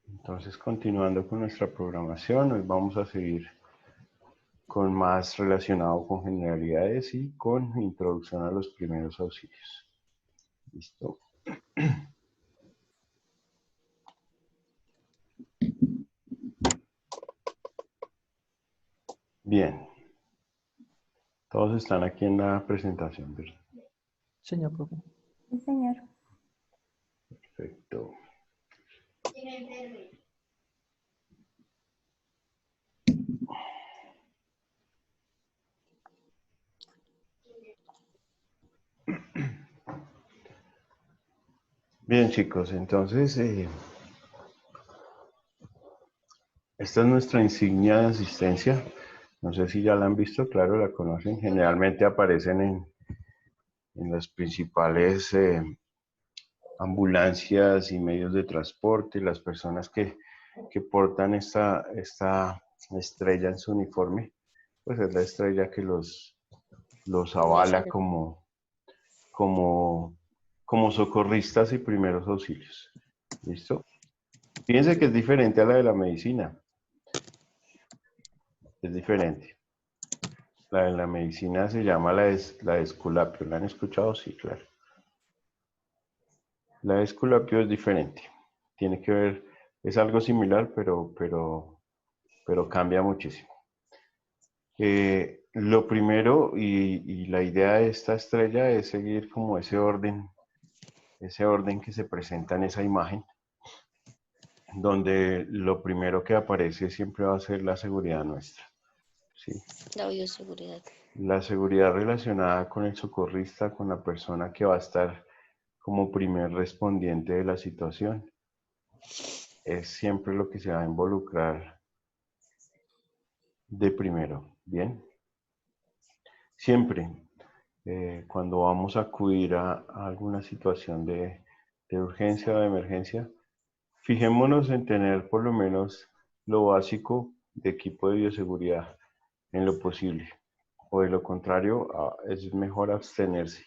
Entonces, continuando con nuestra programación, hoy vamos a seguir con más relacionado con generalidades y con introducción a los primeros auxilios. ¿Listo? Bien. Todos están aquí en la presentación, ¿verdad? Señor profe. Sí, señor. Perfecto. Bien, chicos, entonces, esta es nuestra insignia de asistencia. No sé si ya la han visto, claro, la conocen. Generalmente aparecen en las principales ambulancias y medios de transporte. Las personas que portan esta estrella en su uniforme, pues es la estrella que los avala como socorristas y primeros auxilios. ¿Listo? Fíjense que es diferente a la de la medicina. Es diferente. La de la medicina se llama la esculapio. ¿La han escuchado? Sí, claro. La esculapio es diferente. Tiene que ver, es algo similar, pero cambia muchísimo. Lo primero y la idea de esta estrella es seguir como ese orden que se presenta en esa imagen, donde lo primero que aparece siempre va a ser la seguridad nuestra. ¿Sí? La bioseguridad. La seguridad relacionada con el socorrista, con la persona que va a estar como primer respondiente de la situación, es siempre lo que se va a involucrar de primero. ¿Bien? Siempre, cuando vamos a acudir a alguna situación de urgencia o de emergencia, fijémonos en tener por lo menos lo básico de equipo de bioseguridad en lo posible. O de lo contrario, es mejor abstenerse,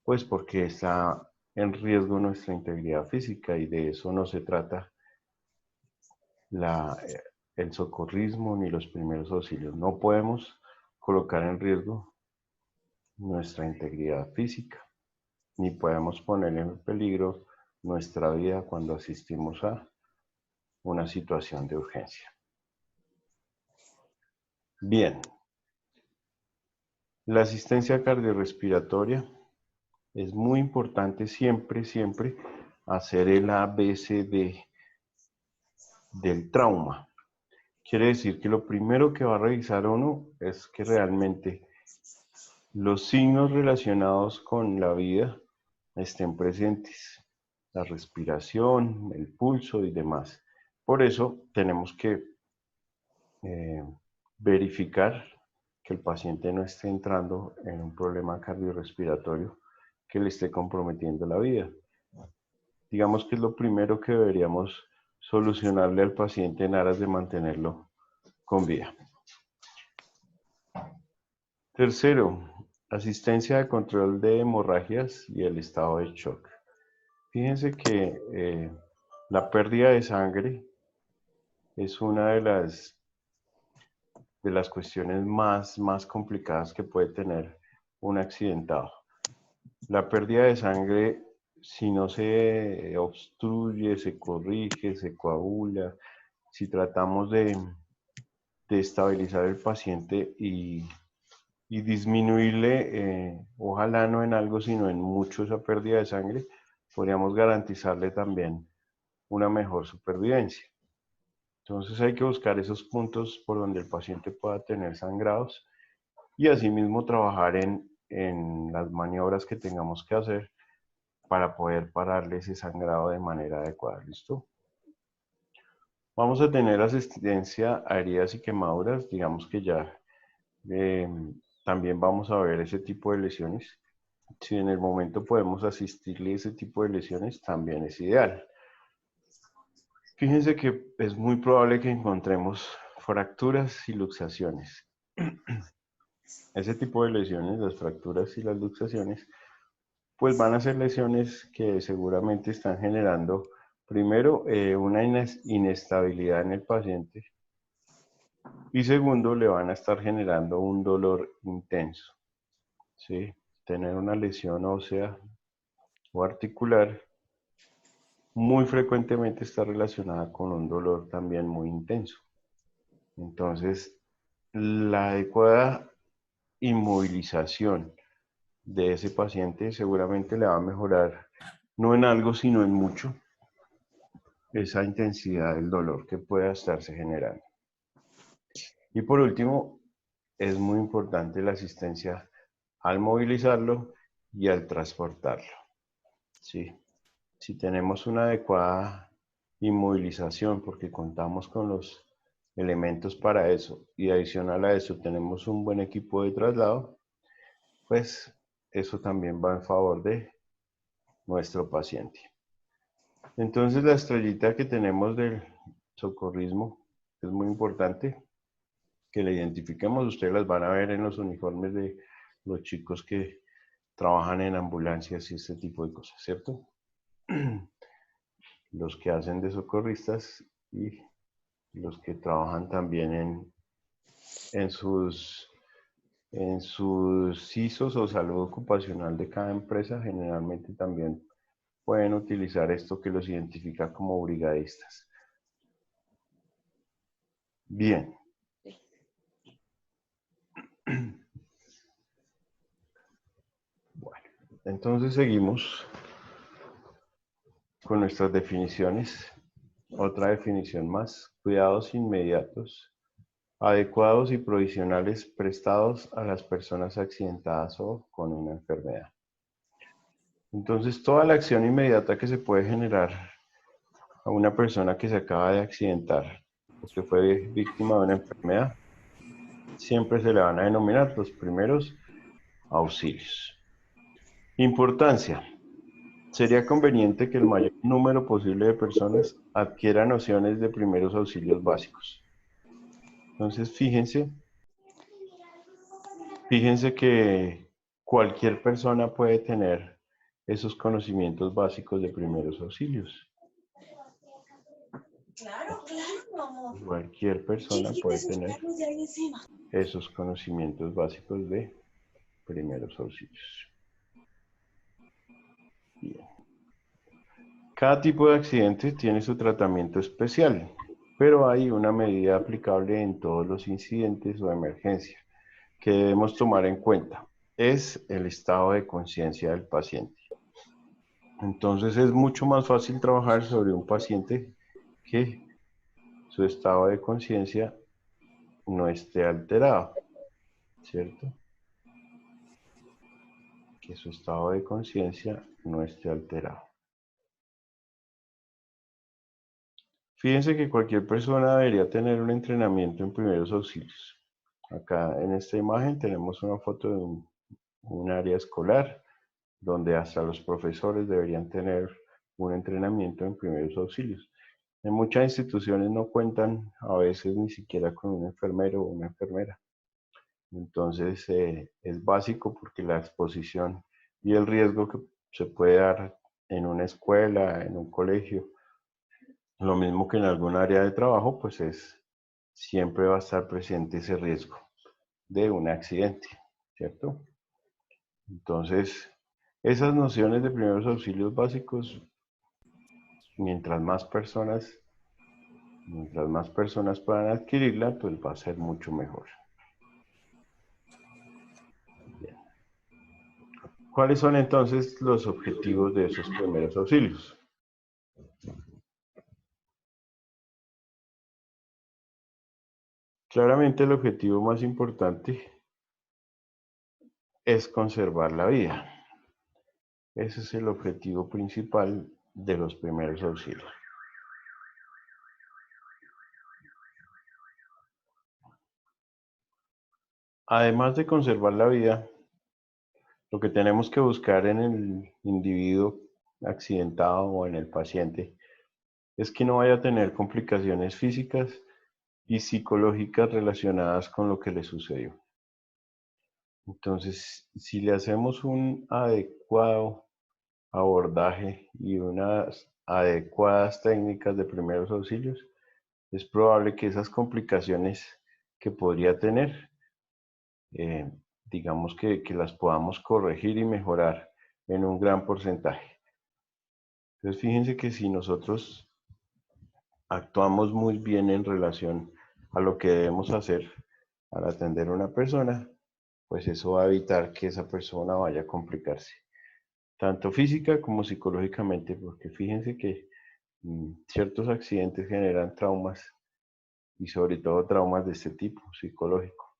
pues porque está en riesgo nuestra integridad física y de eso no se trata el socorrismo ni los primeros auxilios. No podemos colocar en riesgo nuestra integridad física, ni podemos poner en peligro nuestra vida cuando asistimos a una situación de urgencia. Bien, la asistencia cardiorrespiratoria es muy importante siempre hacer el ABCD del trauma. Quiere decir que lo primero que va a revisar uno es que realmente los signos relacionados con la vida estén presentes, la respiración, el pulso y demás. Por eso tenemos que verificar que el paciente no esté entrando en un problema cardiorrespiratorio que le esté comprometiendo la vida. Digamos que es lo primero que deberíamos solucionarle al paciente en aras de mantenerlo con vida. Tercero, asistencia de control de hemorragias y el estado de shock. Fíjense que la pérdida de sangre es una de las cuestiones más complicadas que puede tener un accidentado. La pérdida de sangre, si no se obstruye, se corrige, se coagula, si tratamos de estabilizar el paciente y disminuirle, ojalá no en algo, sino en mucho esa pérdida de sangre, podríamos garantizarle también una mejor supervivencia. Entonces hay que buscar esos puntos por donde el paciente pueda tener sangrados y asimismo trabajar en las maniobras que tengamos que hacer para poder pararle ese sangrado de manera adecuada. ¿Listo? Vamos a tener asistencia a heridas y quemaduras, digamos que ya también vamos a ver ese tipo de lesiones. Si en el momento podemos asistirle a ese tipo de lesiones, también es ideal. Fíjense que es muy probable que encontremos fracturas y luxaciones. Ese tipo de lesiones, las fracturas y las luxaciones, pues van a ser lesiones que seguramente están generando Primero, una inestabilidad en el paciente y segundo, le van a estar generando un dolor intenso, ¿sí? Tener una lesión ósea o articular muy frecuentemente está relacionada con un dolor también muy intenso. Entonces, la adecuada inmovilización de ese paciente seguramente le va a mejorar, no en algo, sino en mucho, esa intensidad del dolor que pueda estarse generando. Y por último, es muy importante la asistencia al movilizarlo y al transportarlo. ¿Sí? Si tenemos una adecuada inmovilización, porque contamos con los elementos para eso, y adicional a eso tenemos un buen equipo de traslado, pues eso también va en favor de nuestro paciente. Entonces la estrellita que tenemos del socorrismo es muy importante que la identifiquemos. Ustedes las van a ver en los uniformes de los chicos que trabajan en ambulancias y este tipo de cosas, ¿cierto? Los que hacen de socorristas y los que trabajan también en sus CISOs o salud ocupacional de cada empresa, generalmente también pueden utilizar esto que los identifica como brigadistas. Bien. Bueno, entonces seguimos con nuestras definiciones. Otra definición más: cuidados inmediatos, adecuados y provisionales prestados a las personas accidentadas o con una enfermedad. Entonces, toda la acción inmediata que se puede generar a una persona que se acaba de accidentar o que fue víctima de una enfermedad, siempre se le van a denominar los primeros auxilios. Importancia: sería conveniente que el mayor número posible de personas adquiera nociones de primeros auxilios básicos. Entonces, fíjense que cualquier persona puede tener esos conocimientos básicos de primeros auxilios. Claro, mi amor. Cualquier persona puede tener esos conocimientos básicos de primeros auxilios. Bien. Cada tipo de accidente tiene su tratamiento especial, pero hay una medida aplicable en todos los incidentes o emergencia que debemos tomar en cuenta. Es el estado de conciencia del paciente. Entonces es mucho más fácil trabajar sobre un paciente que su estado de conciencia no esté alterado, ¿cierto? Que su estado de conciencia no esté alterado. Fíjense que cualquier persona debería tener un entrenamiento en primeros auxilios. Acá en esta imagen tenemos una foto de un área escolar donde hasta los profesores deberían tener un entrenamiento en primeros auxilios. En muchas instituciones no cuentan a veces ni siquiera con un enfermero o una enfermera. Entonces es básico porque la exposición y el riesgo que se puede dar en una escuela, en un colegio, lo mismo que en algún área de trabajo, pues siempre va a estar presente ese riesgo de un accidente, ¿cierto? Entonces, esas nociones de primeros auxilios básicos, mientras más personas puedan adquirirla, pues va a ser mucho mejor. Bien. ¿Cuáles son entonces los objetivos de esos primeros auxilios? Claramente el objetivo más importante es conservar la vida. Ese es el objetivo principal de los primeros auxilios. Además de conservar la vida, lo que tenemos que buscar en el individuo accidentado o en el paciente es que no vaya a tener complicaciones físicas y psicológicas relacionadas con lo que le sucedió. Entonces, si le hacemos un adecuado abordaje y unas adecuadas técnicas de primeros auxilios, es probable que esas complicaciones que podría tener, eh, digamos que las podamos corregir y mejorar en un gran porcentaje. Entonces, fíjense que si nosotros actuamos muy bien en relación a lo que debemos hacer al atender a una persona, pues eso va a evitar que esa persona vaya a complicarse, tanto física como psicológicamente, porque fíjense que ciertos accidentes generan traumas y sobre todo traumas de este tipo, psicológico.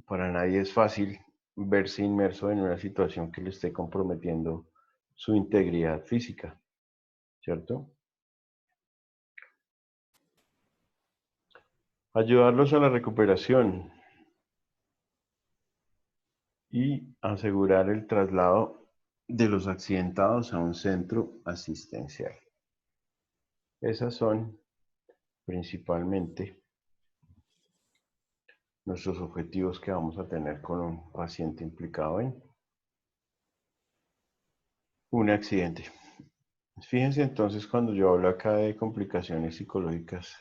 Para nadie es fácil verse inmerso en una situación que le esté comprometiendo su integridad física, ¿cierto? Ayudarlos a la recuperación y asegurar el traslado de los accidentados a un centro asistencial. Esas son principalmente nuestros objetivos que vamos a tener con un paciente implicado en un accidente. Fíjense entonces cuando yo hablo acá de complicaciones psicológicas,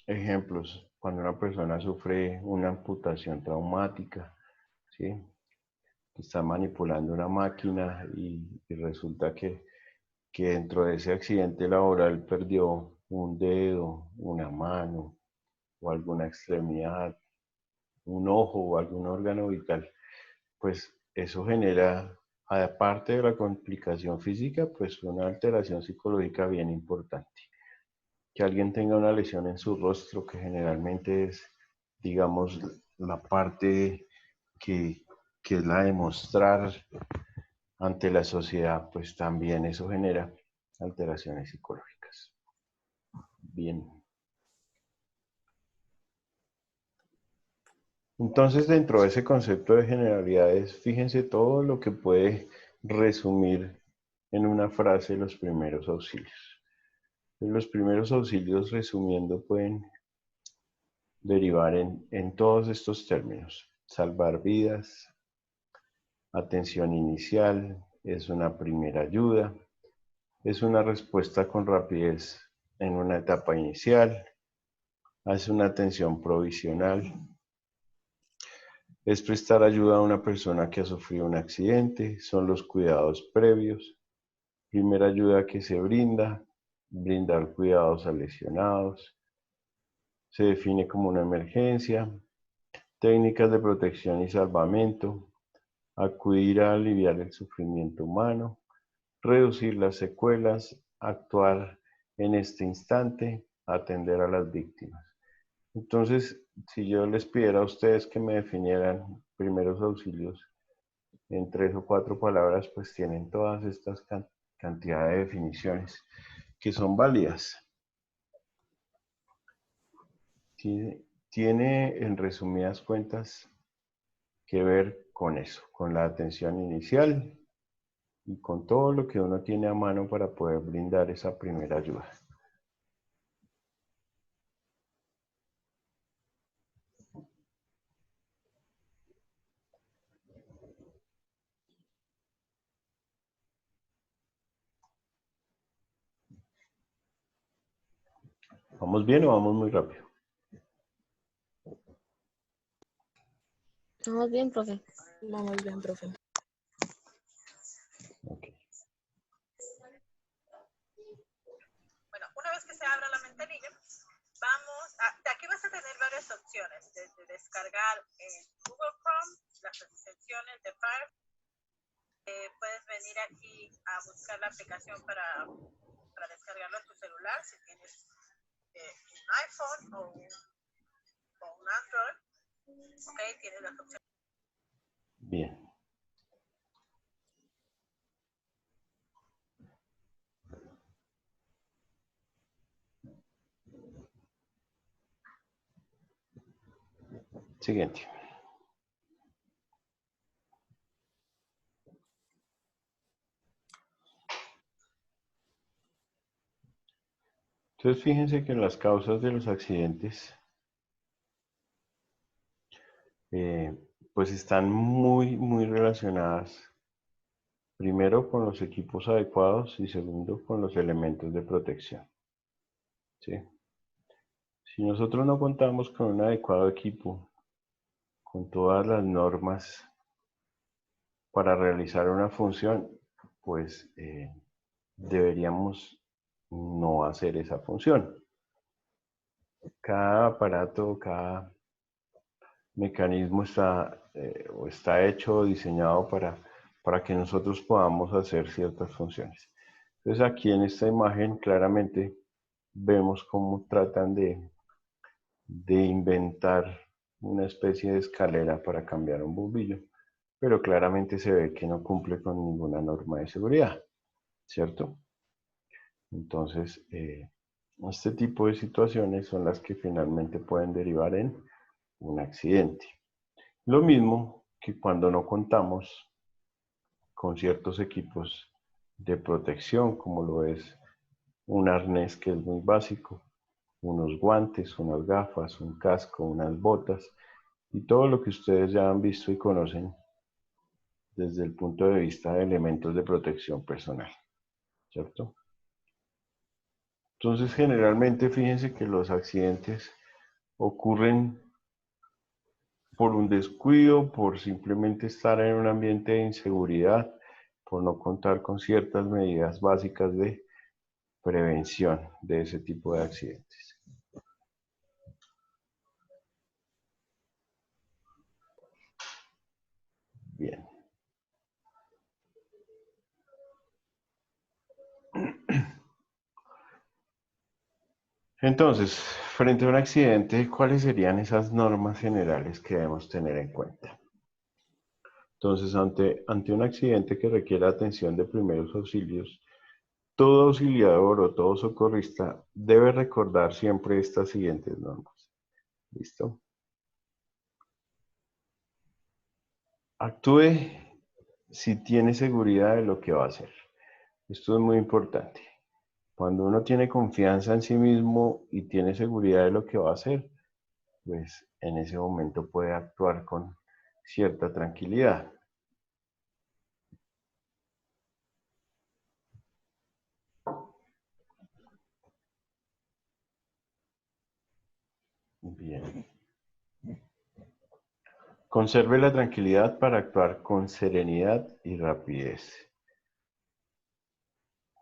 ejemplos, cuando una persona sufre una amputación traumática, ¿sí? Está manipulando una máquina y resulta que dentro de ese accidente laboral perdió un dedo, una mano o alguna extremidad, un ojo o algún órgano vital, pues eso genera, aparte de la complicación física, pues una alteración psicológica bien importante. Que alguien tenga una lesión en su rostro, que generalmente es, digamos, la parte que, que es la de mostrar ante la sociedad, pues también eso genera alteraciones psicológicas. Bien. Entonces, dentro de ese concepto de generalidades, fíjense todo lo que puede resumir en una frase los primeros auxilios. Los primeros auxilios, resumiendo, pueden derivar en todos estos términos. Salvar vidas, atención inicial, es una primera ayuda, es una respuesta con rapidez en una etapa inicial, es una atención provisional, es prestar ayuda a una persona que ha sufrido un accidente, son los cuidados previos, primera ayuda que se brinda, brindar cuidados a lesionados, se define como una emergencia, técnicas de protección y salvamento, acudir a aliviar el sufrimiento humano, reducir las secuelas, actuar en este instante, atender a las víctimas. Entonces, si yo les pidiera a ustedes que me definieran primeros auxilios en 3 o 4 palabras, pues tienen todas estas cantidad de definiciones que son válidas. Tiene en resumidas cuentas que ver con eso, con la atención inicial y con todo lo que uno tiene a mano para poder brindar esa primera ayuda. ¿Vamos bien o vamos muy rápido? Vamos bien, profe. Vamos bien, profe. Okay. Bueno, una vez que se abra la ventanilla, de aquí vas a tener varias opciones, desde descargar en Google Chrome las extensiones de Firefox. Puedes venir aquí a buscar la aplicación para descargarlo en tu celular, si tienes un iPhone o un Android. Ok, tienes las opciones. Bien. Siguiente. Entonces, fíjense que las causas de los accidentes pues están muy relacionadas Primero, con los equipos adecuados y segundo, con los elementos de protección. ¿Sí? Si nosotros no contamos con un adecuado equipo, con todas las normas para realizar una función, pues deberíamos no hacer esa función. Cada aparato, cada mecanismo está hecho o diseñado para que nosotros podamos hacer ciertas funciones. Entonces aquí en esta imagen claramente vemos cómo tratan de inventar una especie de escalera para cambiar un bombillo, pero claramente se ve que no cumple con ninguna norma de seguridad, ¿cierto? Entonces, este tipo de situaciones son las que finalmente pueden derivar en un accidente. Lo mismo que cuando no contamos con ciertos equipos de protección, como lo es un arnés que es muy básico, unos guantes, unas gafas, un casco, unas botas y todo lo que ustedes ya han visto y conocen desde el punto de vista de elementos de protección personal, ¿cierto? Entonces, generalmente, fíjense que los accidentes ocurren por un descuido, por simplemente estar en un ambiente de inseguridad, por no contar con ciertas medidas básicas de prevención de ese tipo de accidentes. Bien. Entonces, frente a un accidente, ¿cuáles serían esas normas generales que debemos tener en cuenta? Entonces, ante un accidente que requiera atención de primeros auxilios, todo auxiliador o todo socorrista debe recordar siempre estas siguientes normas. ¿Listo? Actúe si tiene seguridad de lo que va a hacer. Esto es muy importante. Cuando uno tiene confianza en sí mismo y tiene seguridad de lo que va a hacer, pues en ese momento puede actuar con cierta tranquilidad. Bien. Conserve la tranquilidad para actuar con serenidad y rapidez.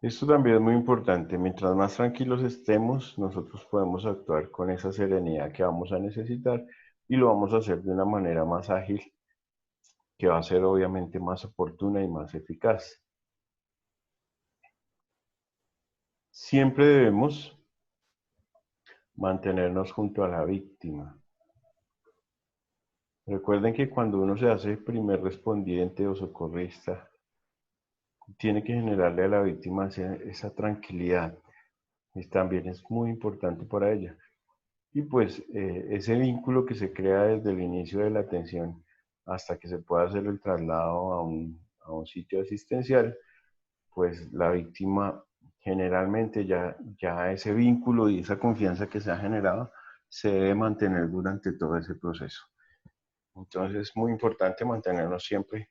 Esto también es muy importante. Mientras más tranquilos estemos, nosotros podemos actuar con esa serenidad que vamos a necesitar y lo vamos a hacer de una manera más ágil, que va a ser obviamente más oportuna y más eficaz. Siempre debemos mantenernos junto a la víctima. Recuerden que cuando uno se hace primer respondiente o socorrista, tiene que generarle a la víctima esa tranquilidad. Y también es muy importante para ella. Y pues ese vínculo que se crea desde el inicio de la atención hasta que se pueda hacer el traslado a un sitio asistencial, pues la víctima generalmente ya ese vínculo y esa confianza que se ha generado se debe mantener durante todo ese proceso. Entonces es muy importante mantenernos siempre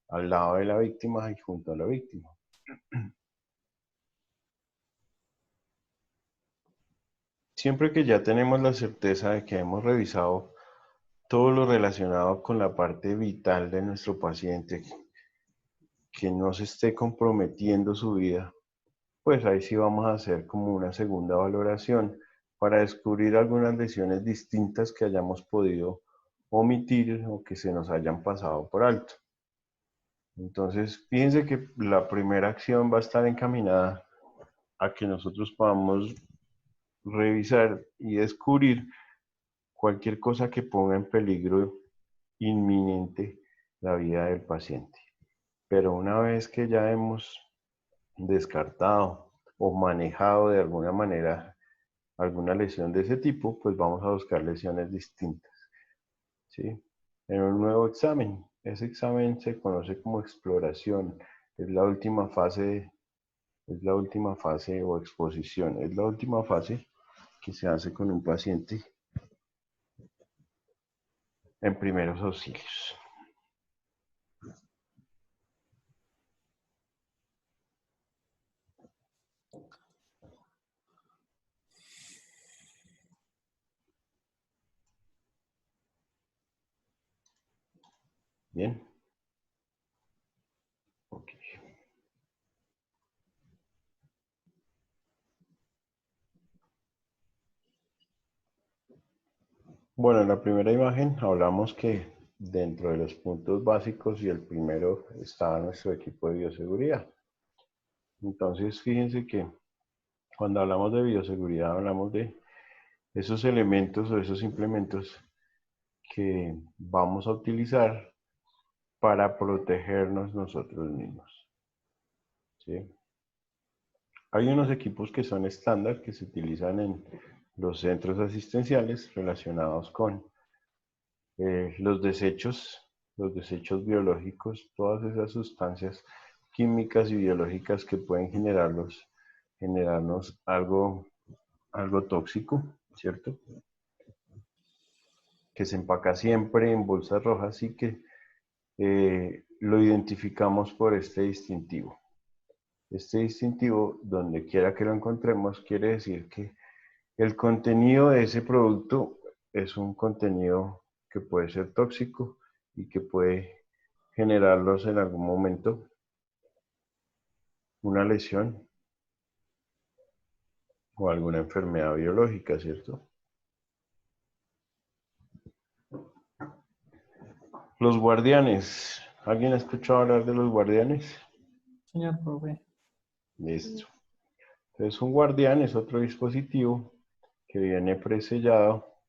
al lado de la víctima y junto a la víctima. Siempre que ya tenemos la certeza de que hemos revisado todo lo relacionado con la parte vital de nuestro paciente, que no se esté comprometiendo su vida, pues ahí sí vamos a hacer como una segunda valoración para descubrir algunas lesiones distintas que hayamos podido omitir o que se nos hayan pasado por alto. Entonces, fíjense que la primera acción va a estar encaminada a que nosotros podamos revisar y descubrir cualquier cosa que ponga en peligro inminente la vida del paciente. Pero una vez que ya hemos descartado o manejado de alguna manera alguna lesión de ese tipo, pues vamos a buscar lesiones distintas, ¿sí? En un nuevo examen. Ese examen se conoce como exploración. Es la última fase, o exposición. Es la última fase que se hace con un paciente en primeros auxilios. Bien. Ok. Bueno, en la primera imagen hablamos que dentro de los puntos básicos y el primero está nuestro equipo de bioseguridad. Entonces, fíjense que cuando hablamos de bioseguridad hablamos de esos elementos o esos implementos que vamos a utilizar para protegernos nosotros mismos. ¿Sí? Hay unos equipos que son estándar que se utilizan en los centros asistenciales relacionados con los desechos biológicos, todas esas sustancias químicas y biológicas que pueden generarnos algo tóxico, ¿cierto? Que se empaca siempre en bolsas rojas y que lo identificamos por este distintivo. Este distintivo, donde quiera que lo encontremos, quiere decir que el contenido de ese producto es un contenido que puede ser tóxico y que puede generarlos en algún momento una lesión o alguna enfermedad biológica, ¿cierto? Los guardianes. ¿Alguien ha escuchado hablar de los guardianes? Señor profe. Listo. Entonces, un guardián es otro dispositivo que viene presellado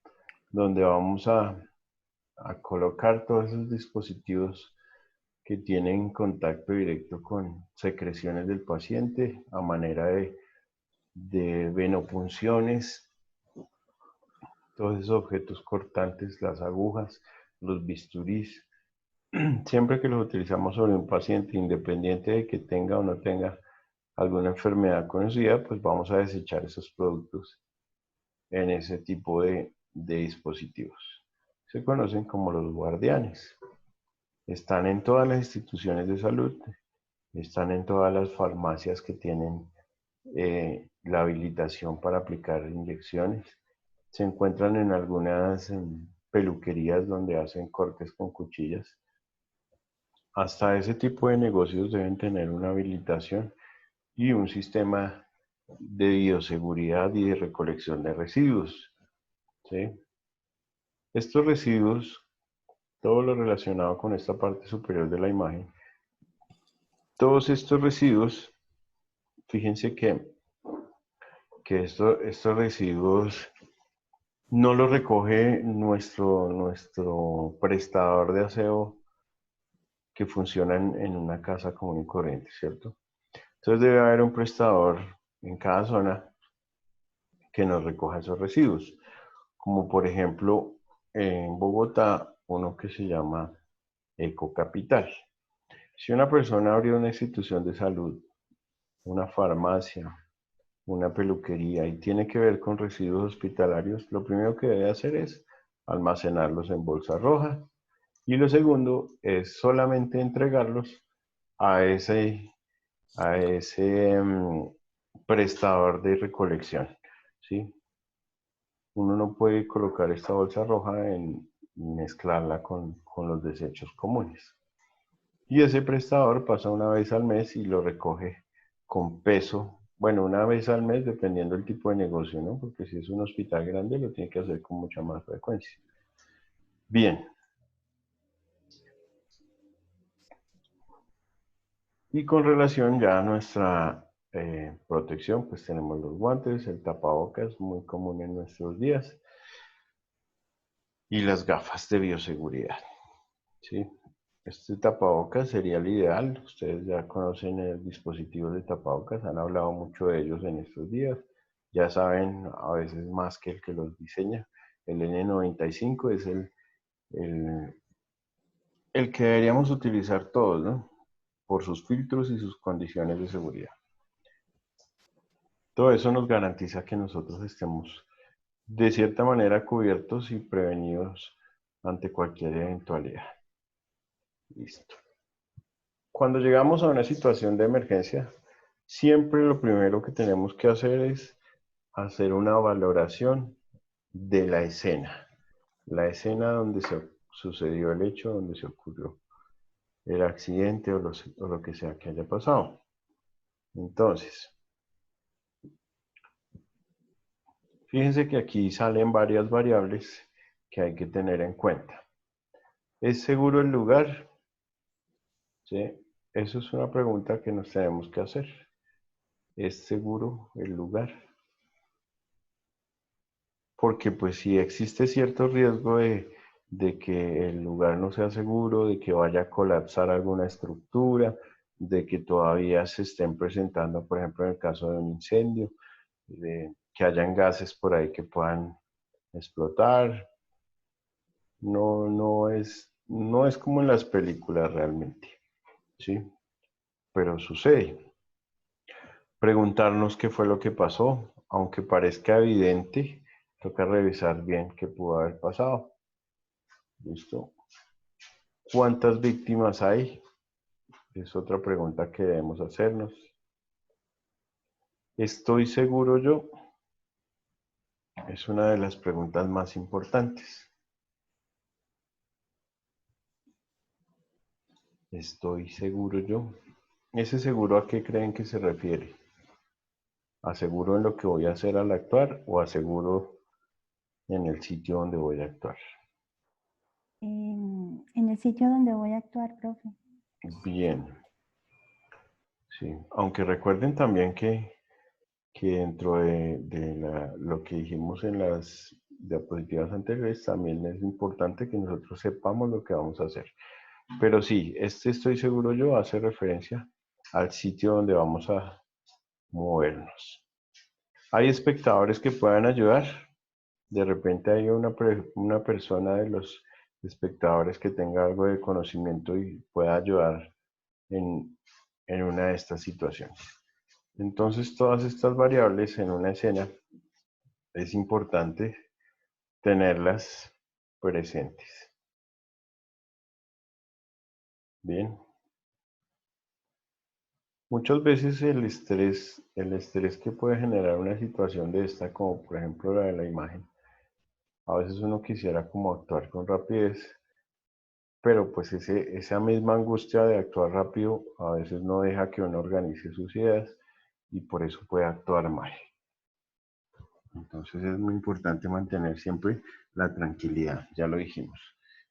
donde vamos a colocar todos esos dispositivos que tienen contacto directo con secreciones del paciente a manera de venopunciones, todos esos objetos cortantes, las agujas, los bisturís. Siempre que los utilizamos sobre un paciente, independiente de que tenga o no tenga alguna enfermedad conocida, pues vamos a desechar esos productos en ese tipo de dispositivos. Se conocen como los guardianes. Están en todas las instituciones de salud, están en todas las farmacias que tienen la habilitación para aplicar inyecciones. Se encuentran en algunas peluquerías donde hacen cortes con cuchillas. Hasta ese tipo de negocios deben tener una habilitación y un sistema de bioseguridad y de recolección de residuos. ¿Sí? Estos residuos, todo lo relacionado con esta parte superior de la imagen, todos estos residuos, fíjense que estos residuos no los recoge nuestro prestador de aseo que funciona en una casa común y corriente, ¿cierto? Entonces debe haber un prestador en cada zona que nos recoja esos residuos, como por ejemplo en Bogotá, uno que se llama Ecocapital. Si una persona abrió una institución de salud, una farmacia, una peluquería y tiene que ver con residuos hospitalarios, lo primero que debe hacer es almacenarlos en bolsa roja y lo segundo es solamente entregarlos a ese prestador de recolección, ¿sí? Uno no puede colocar esta bolsa roja en mezclarla con los desechos comunes. Y ese prestador pasa una vez al mes y lo recoge con peso. Bueno, una vez al mes dependiendo del tipo de negocio, ¿no? Porque si es un hospital grande lo tiene que hacer con mucha más frecuencia. Bien. Y con relación ya a nuestra protección, pues tenemos los guantes, el tapabocas, muy común en nuestros días, y las gafas de bioseguridad, ¿sí? Este tapabocas sería el ideal. Ustedes ya conocen el dispositivo de tapabocas, han hablado mucho de ellos en estos días. Ya saben, a veces más que el que los diseña. El N95 es el que deberíamos utilizar todos, ¿no? Por sus filtros y sus condiciones de seguridad. Todo eso nos garantiza que nosotros estemos de cierta manera cubiertos y prevenidos ante cualquier eventualidad. Listo. Cuando llegamos a una situación de emergencia, siempre lo primero que tenemos que hacer es hacer una valoración de la escena donde se sucedió el hecho, donde se ocurrió. el accidente o lo que sea que haya pasado. Entonces, fíjense que aquí salen varias variables que hay que tener en cuenta. ¿Es seguro el lugar? ¿Sí? Eso es una pregunta que nos tenemos que hacer. ¿Es seguro el lugar? Porque pues si existe cierto riesgo de que el lugar no sea seguro, de que vaya a colapsar alguna estructura, de que todavía se estén presentando, por ejemplo, en el caso de un incendio, de que hayan gases por ahí que puedan explotar. No es como en las películas realmente, ¿sí? Pero sucede. Preguntarnos qué fue lo que pasó, aunque parezca evidente, toca revisar bien qué pudo haber pasado. ¿Listo? ¿Cuántas víctimas hay? Es otra pregunta que debemos hacernos. ¿Estoy seguro yo? Es una de las preguntas más importantes. ¿Estoy seguro yo? ¿Ese seguro a qué creen que se refiere? ¿Aseguro en lo que voy a hacer al actuar o aseguro en el sitio donde voy a actuar? En el sitio donde voy a actuar, profe. Bien. Sí, aunque recuerden también que dentro de lo que dijimos en las diapositivas anteriores, también es importante que nosotros sepamos lo que vamos a hacer. Pero sí, este estoy seguro yo hace referencia al sitio donde vamos a movernos. ¿Hay espectadores que puedan ayudar? De repente hay una persona de los espectadores que tenga algo de conocimiento y pueda ayudar en una de estas situaciones. Entonces, todas estas variables en una escena es importante tenerlas presentes. Bien. Muchas veces el estrés que puede generar una situación de esta, como por ejemplo la de la imagen, a veces uno quisiera como actuar con rapidez, pero pues esa misma angustia de actuar rápido a veces no deja que uno organice sus ideas y por eso puede actuar mal. Entonces es muy importante mantener siempre la tranquilidad, ya lo dijimos.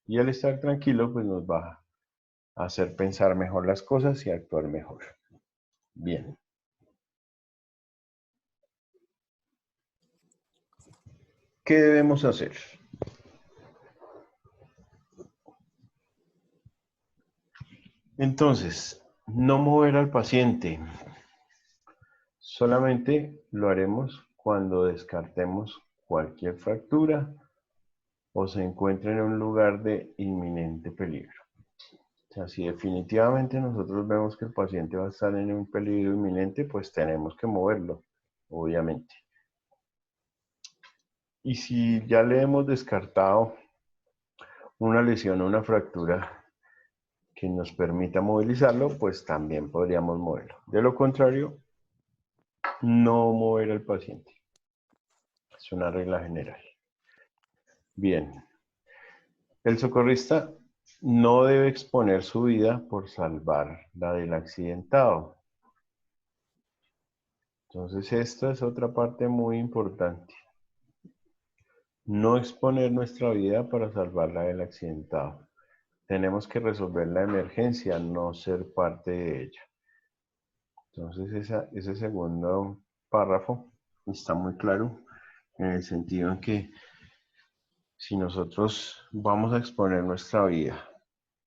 Y al estar tranquilo, pues nos va a hacer pensar mejor las cosas y actuar mejor. Bien. ¿Qué debemos hacer? Entonces, no mover al paciente. Solamente lo haremos cuando descartemos cualquier fractura o se encuentre en un lugar de inminente peligro. O sea, si definitivamente nosotros vemos que el paciente va a estar en un peligro inminente, pues tenemos que moverlo, obviamente. Y si ya le hemos descartado una lesión o una fractura que nos permita movilizarlo, pues también podríamos moverlo. De lo contrario, no mover al paciente. Es una regla general. Bien. El socorrista no debe exponer su vida por salvar la del accidentado. Entonces, esta es otra parte muy importante. No exponer nuestra vida para salvar la del accidentado. Tenemos que resolver la emergencia, no ser parte de ella. Entonces, ese segundo párrafo está muy claro en el sentido en que si nosotros vamos a exponer nuestra vida,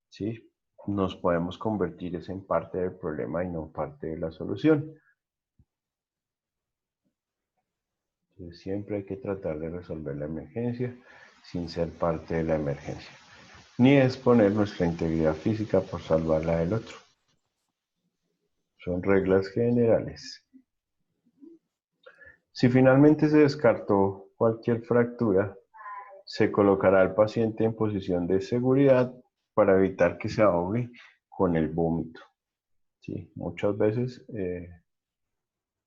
¿sí? Nos podemos convertir en parte del problema y no parte de la solución. Entonces, siempre hay que tratar de resolver la emergencia sin ser parte de la emergencia, ni exponer nuestra integridad física por salvar la del otro. Son reglas generales. Si finalmente se descartó cualquier fractura, se colocará al paciente en posición de seguridad para evitar que se ahogue con el vómito. ¿Sí? Muchas veces,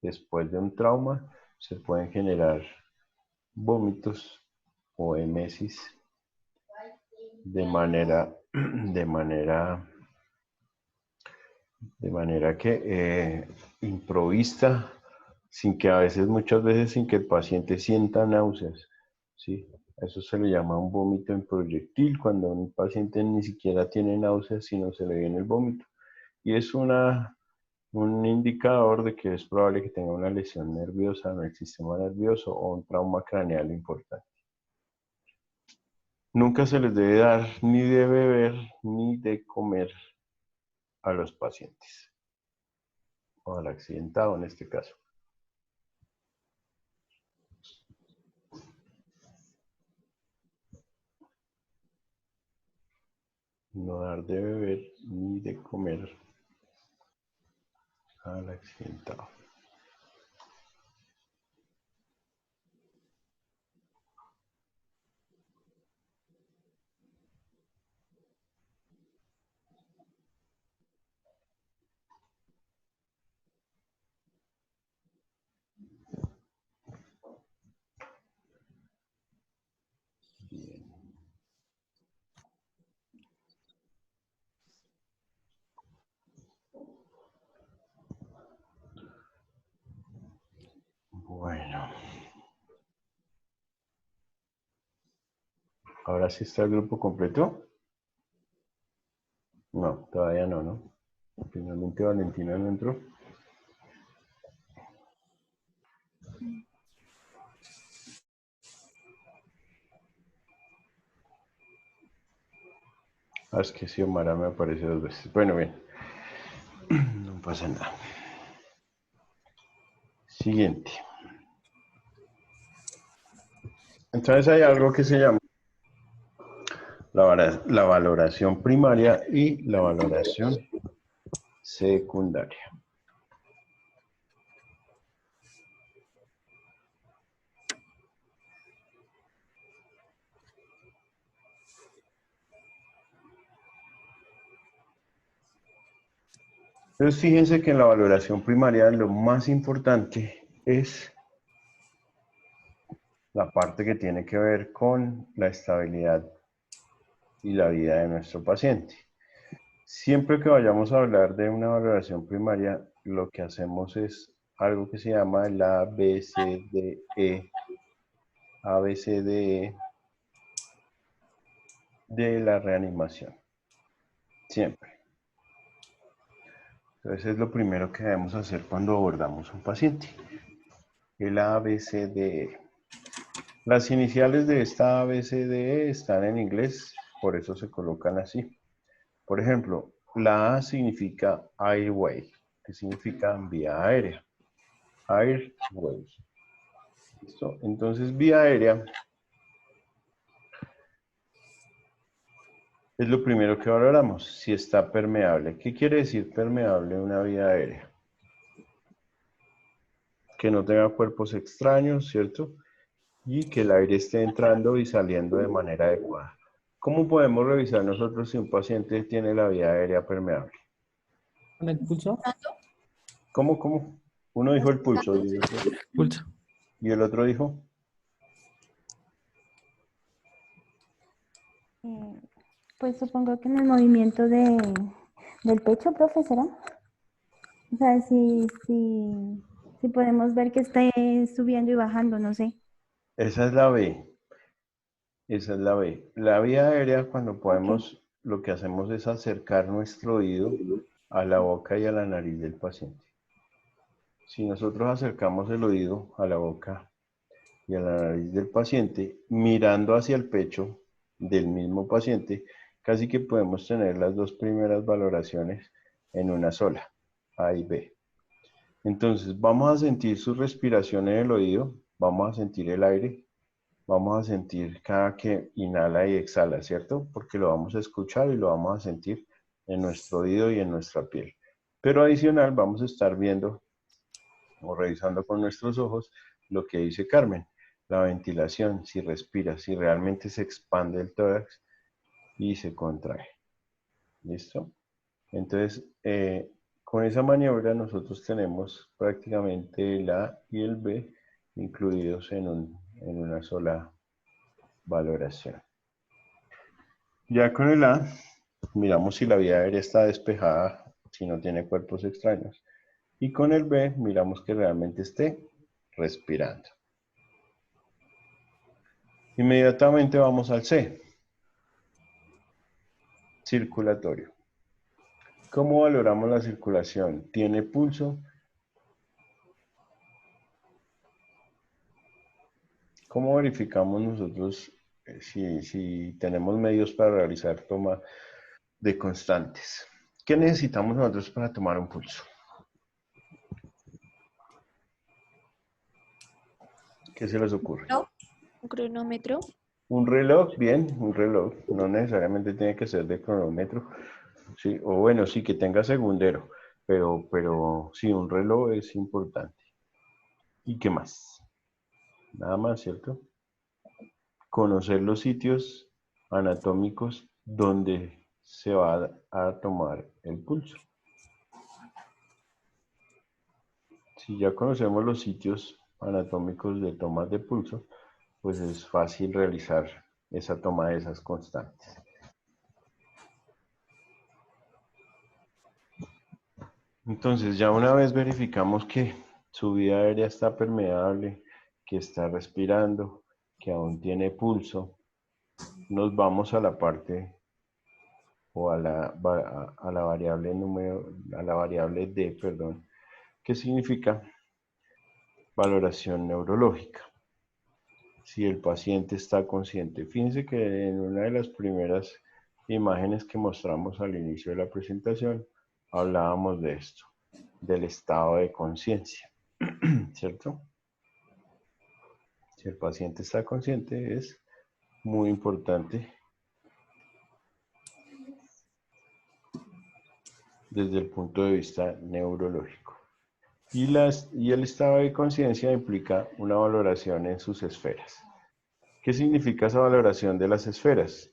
después de un trauma, se pueden generar vómitos o emesis de manera De manera que improvista, sin que a veces, muchas veces, sin que el paciente sienta náuseas, ¿sí? A eso se le llama un vómito en proyectil, cuando un paciente ni siquiera tiene náuseas, sino se le viene el vómito. Y es un indicador de que es probable que tenga una lesión nerviosa en el sistema nervioso o un trauma craneal importante. Nunca se les debe dar ni de beber ni de comer a los pacientes, o al accidentado en este caso. No dar de beber ni de comer al accidentado. Bien. Bueno. ¿Ahora sí está el grupo completo? No, todavía no, ¿no? Finalmente Valentina no entró. Ah, es que Xiomara me aparece 2 veces. Bueno, bien. No pasa nada. Siguiente. Entonces hay algo que se llama la valoración primaria y la valoración secundaria. Entonces fíjense que en la valoración primaria lo más importante es la parte que tiene que ver con la estabilidad y la vida de nuestro paciente. Siempre que vayamos a hablar de una valoración primaria, lo que hacemos es algo que se llama el ABCDE, ABCDE de la reanimación. Siempre. Entonces es lo primero que debemos hacer cuando abordamos a un paciente. El ABCDE. Las iniciales de esta ABCDE están en inglés, por eso se colocan así. Por ejemplo, la A significa airway, que significa vía aérea. Airway. ¿Listo? Entonces, vía aérea es lo primero que valoramos, si está permeable. ¿Qué quiere decir permeable una vía aérea? Que no tenga cuerpos extraños, ¿cierto? Y que el aire esté entrando y saliendo de manera adecuada. ¿Cómo podemos revisar nosotros si un paciente tiene la vía aérea permeable? ¿Con el pulso? ¿Cómo? Uno dijo el pulso Pulso. y el otro dijo... Pues supongo que en el movimiento del pecho, profe, ¿será? O sea, si podemos ver que esté subiendo y bajando, no sé. Esa es la B. Esa es la B. La vía aérea, cuando podemos, Ok. lo que hacemos es acercar nuestro oído a la boca y a la nariz del paciente. Si nosotros acercamos el oído a la boca y a la nariz del paciente, mirando hacia el pecho del mismo paciente, casi que podemos tener las dos primeras valoraciones en una sola, A y B. Entonces, vamos a sentir su respiración en el oído, vamos a sentir el aire, vamos a sentir cada que inhala y exhala, ¿cierto? Porque lo vamos a escuchar y lo vamos a sentir en nuestro oído y en nuestra piel. Pero adicional, vamos a estar viendo o revisando con nuestros ojos lo que dice Carmen, la ventilación, si respira, si realmente se expande el tórax y se contrae. ¿Listo? Entonces, con esa maniobra nosotros tenemos prácticamente el A y el B incluidos en una sola valoración. Ya con el A, miramos si la vía aérea está despejada si no tiene cuerpos extraños. Y con el B miramos que realmente esté respirando. Inmediatamente vamos al C, circulatorio. ¿Cómo valoramos la circulación? ¿Tiene pulso? ¿Cómo verificamos nosotros si tenemos medios para realizar toma de constantes? ¿Qué necesitamos nosotros para tomar un pulso? ¿Qué se les ocurre? Un cronómetro. Un reloj, bien, un reloj. No necesariamente tiene que ser de cronómetro. Sí, o bueno, sí que tenga segundero, pero sí, un reloj es importante. ¿Y qué más? Nada más, ¿cierto? Conocer los sitios anatómicos donde se va a tomar el pulso. Si ya conocemos los sitios anatómicos de tomas de pulso, pues es fácil realizar esa toma de esas constantes. Entonces, ya una vez verificamos que su vía aérea está permeable, que está respirando, que aún tiene pulso, nos vamos a la parte o a la variable D, perdón, que significa valoración neurológica. Si el paciente está consciente. Fíjense que en una de las primeras imágenes que mostramos al inicio de la presentación, hablábamos de esto, del estado de conciencia, ¿cierto? Si el paciente está consciente es muy importante desde el punto de vista neurológico. Y el estado de conciencia implica una valoración en sus esferas. ¿Qué significa esa valoración de las esferas?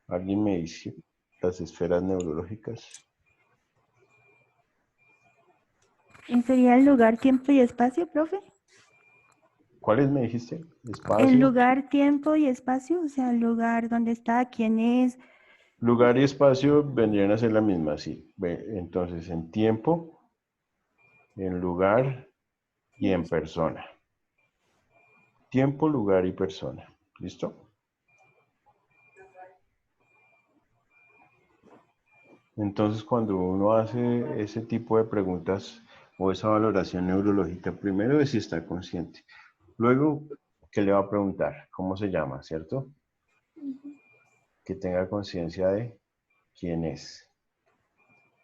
¿Alguien me dice las esferas neurológicas? ¿Sería el lugar, tiempo y espacio, profe? ¿Cuáles me dijiste? Espacio. El lugar, tiempo y espacio, o sea, el lugar donde está, quién es. Lugar y espacio vendrían a ser la misma, sí. Entonces, en tiempo, en lugar y en persona. Tiempo, lugar y persona. ¿Listo? Entonces, cuando uno hace ese tipo de preguntas o esa valoración neurológica, primero es si está consciente. Luego, ¿qué le va a preguntar? ¿Cómo se llama? ¿Cierto? Que tenga conciencia de quién es.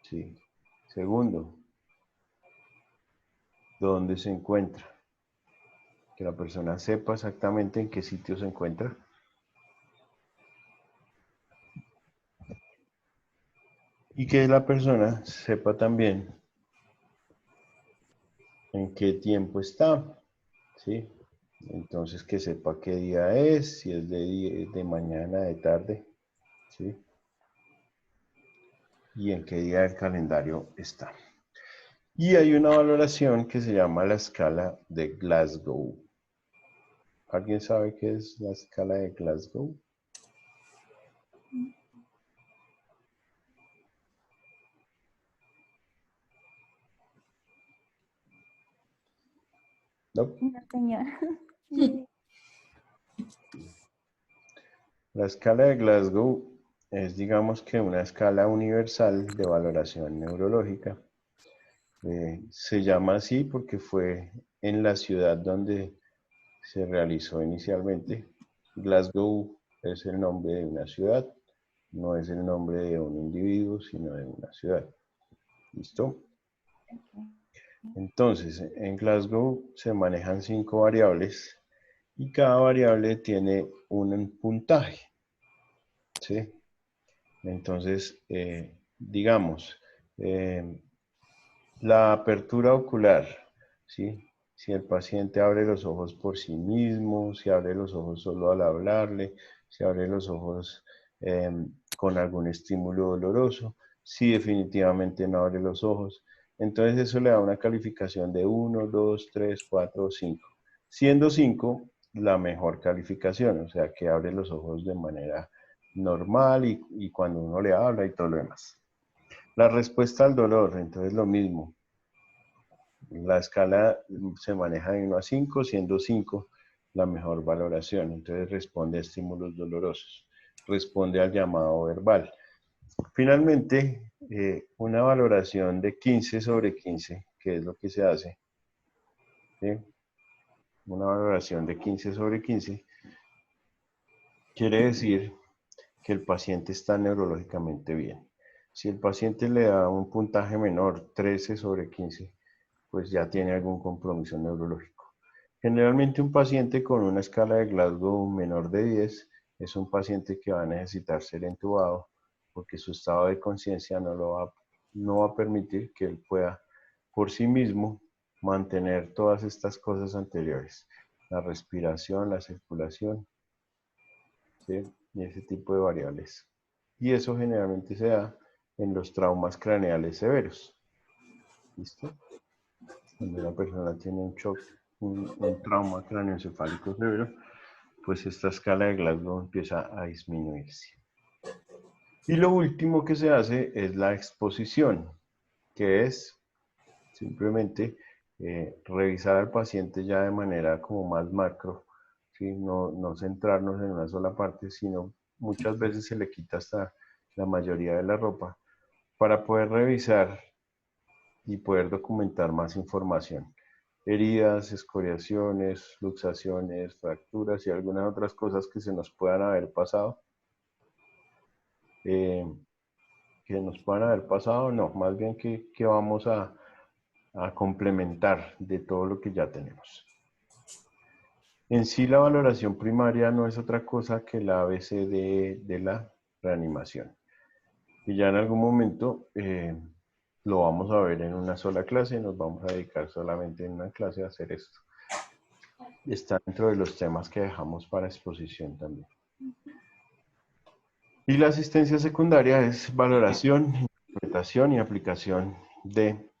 Sí. Segundo, ¿dónde se encuentra? Que la persona sepa exactamente en qué sitio se encuentra. Y que la persona sepa también en qué tiempo está, ¿sí? Entonces que sepa qué día es, si es de mañana, de tarde, ¿sí? Y en qué día del calendario está. Y hay una valoración que se llama la escala de Glasgow. ¿Alguien sabe qué es la escala de Glasgow? ¿No? No, señor. La escala de Glasgow es, digamos que una escala universal de valoración neurológica. Se llama así porque fue en la ciudad donde se realizó inicialmente. Glasgow es el nombre de una ciudad, no es el nombre de un individuo, sino de una ciudad. ¿Listo? Entonces, en Glasgow se manejan 5 variables y cada variable tiene un puntaje. ¿Sí? Entonces, digamos, la apertura ocular, ¿sí? Si el paciente abre los ojos por sí mismo, si abre los ojos solo al hablarle, si abre los ojos con algún estímulo doloroso, si definitivamente no abre los ojos. Entonces eso le da una calificación de 1, 2, 3, 4 o 5. Siendo 5 la mejor calificación, o sea que abre los ojos de manera normal y cuando uno le habla y todo lo demás. La respuesta al dolor, entonces lo mismo. La escala se maneja de 1 a 5, siendo 5 la mejor valoración. Entonces responde a estímulos dolorosos, responde al llamado verbal. Finalmente, una valoración de 15 sobre 15, que es lo que se hace, ¿sí? Una valoración de 15 sobre 15 quiere decir que el paciente está neurológicamente bien. Si el paciente le da un puntaje menor, 13 sobre 15, pues ya tiene algún compromiso neurológico. Generalmente un paciente con una escala de Glasgow menor de 10 es un paciente que va a necesitar ser entubado porque su estado de conciencia no va a permitir que él pueda por sí mismo mantener todas estas cosas anteriores. La respiración, la circulación, ¿sí? Y ese tipo de variables. Y eso generalmente se da en los traumas craneales severos. ¿Listo? Cuando una persona tiene un shock, un trauma craneoencefálico severo, pues esta escala de Glasgow empieza a disminuirse. Y lo último que se hace es la exposición, que es simplemente revisar al paciente ya de manera como más macro, ¿sí? No centrarnos en una sola parte, sino muchas veces se le quita hasta la mayoría de la ropa para poder revisar y poder documentar más información. Heridas, escoriaciones, luxaciones, fracturas y algunas otras cosas que se nos puedan haber pasado. No, más bien que vamos a complementar de todo lo que ya tenemos. En sí, la valoración primaria no es otra cosa que la ABCD de la reanimación. Y ya en algún momento lo vamos a ver en una sola clase, nos vamos a dedicar solamente en una clase a hacer esto. Está dentro de los temas que dejamos para exposición también. Y la asistencia secundaria es valoración, interpretación y aplicación de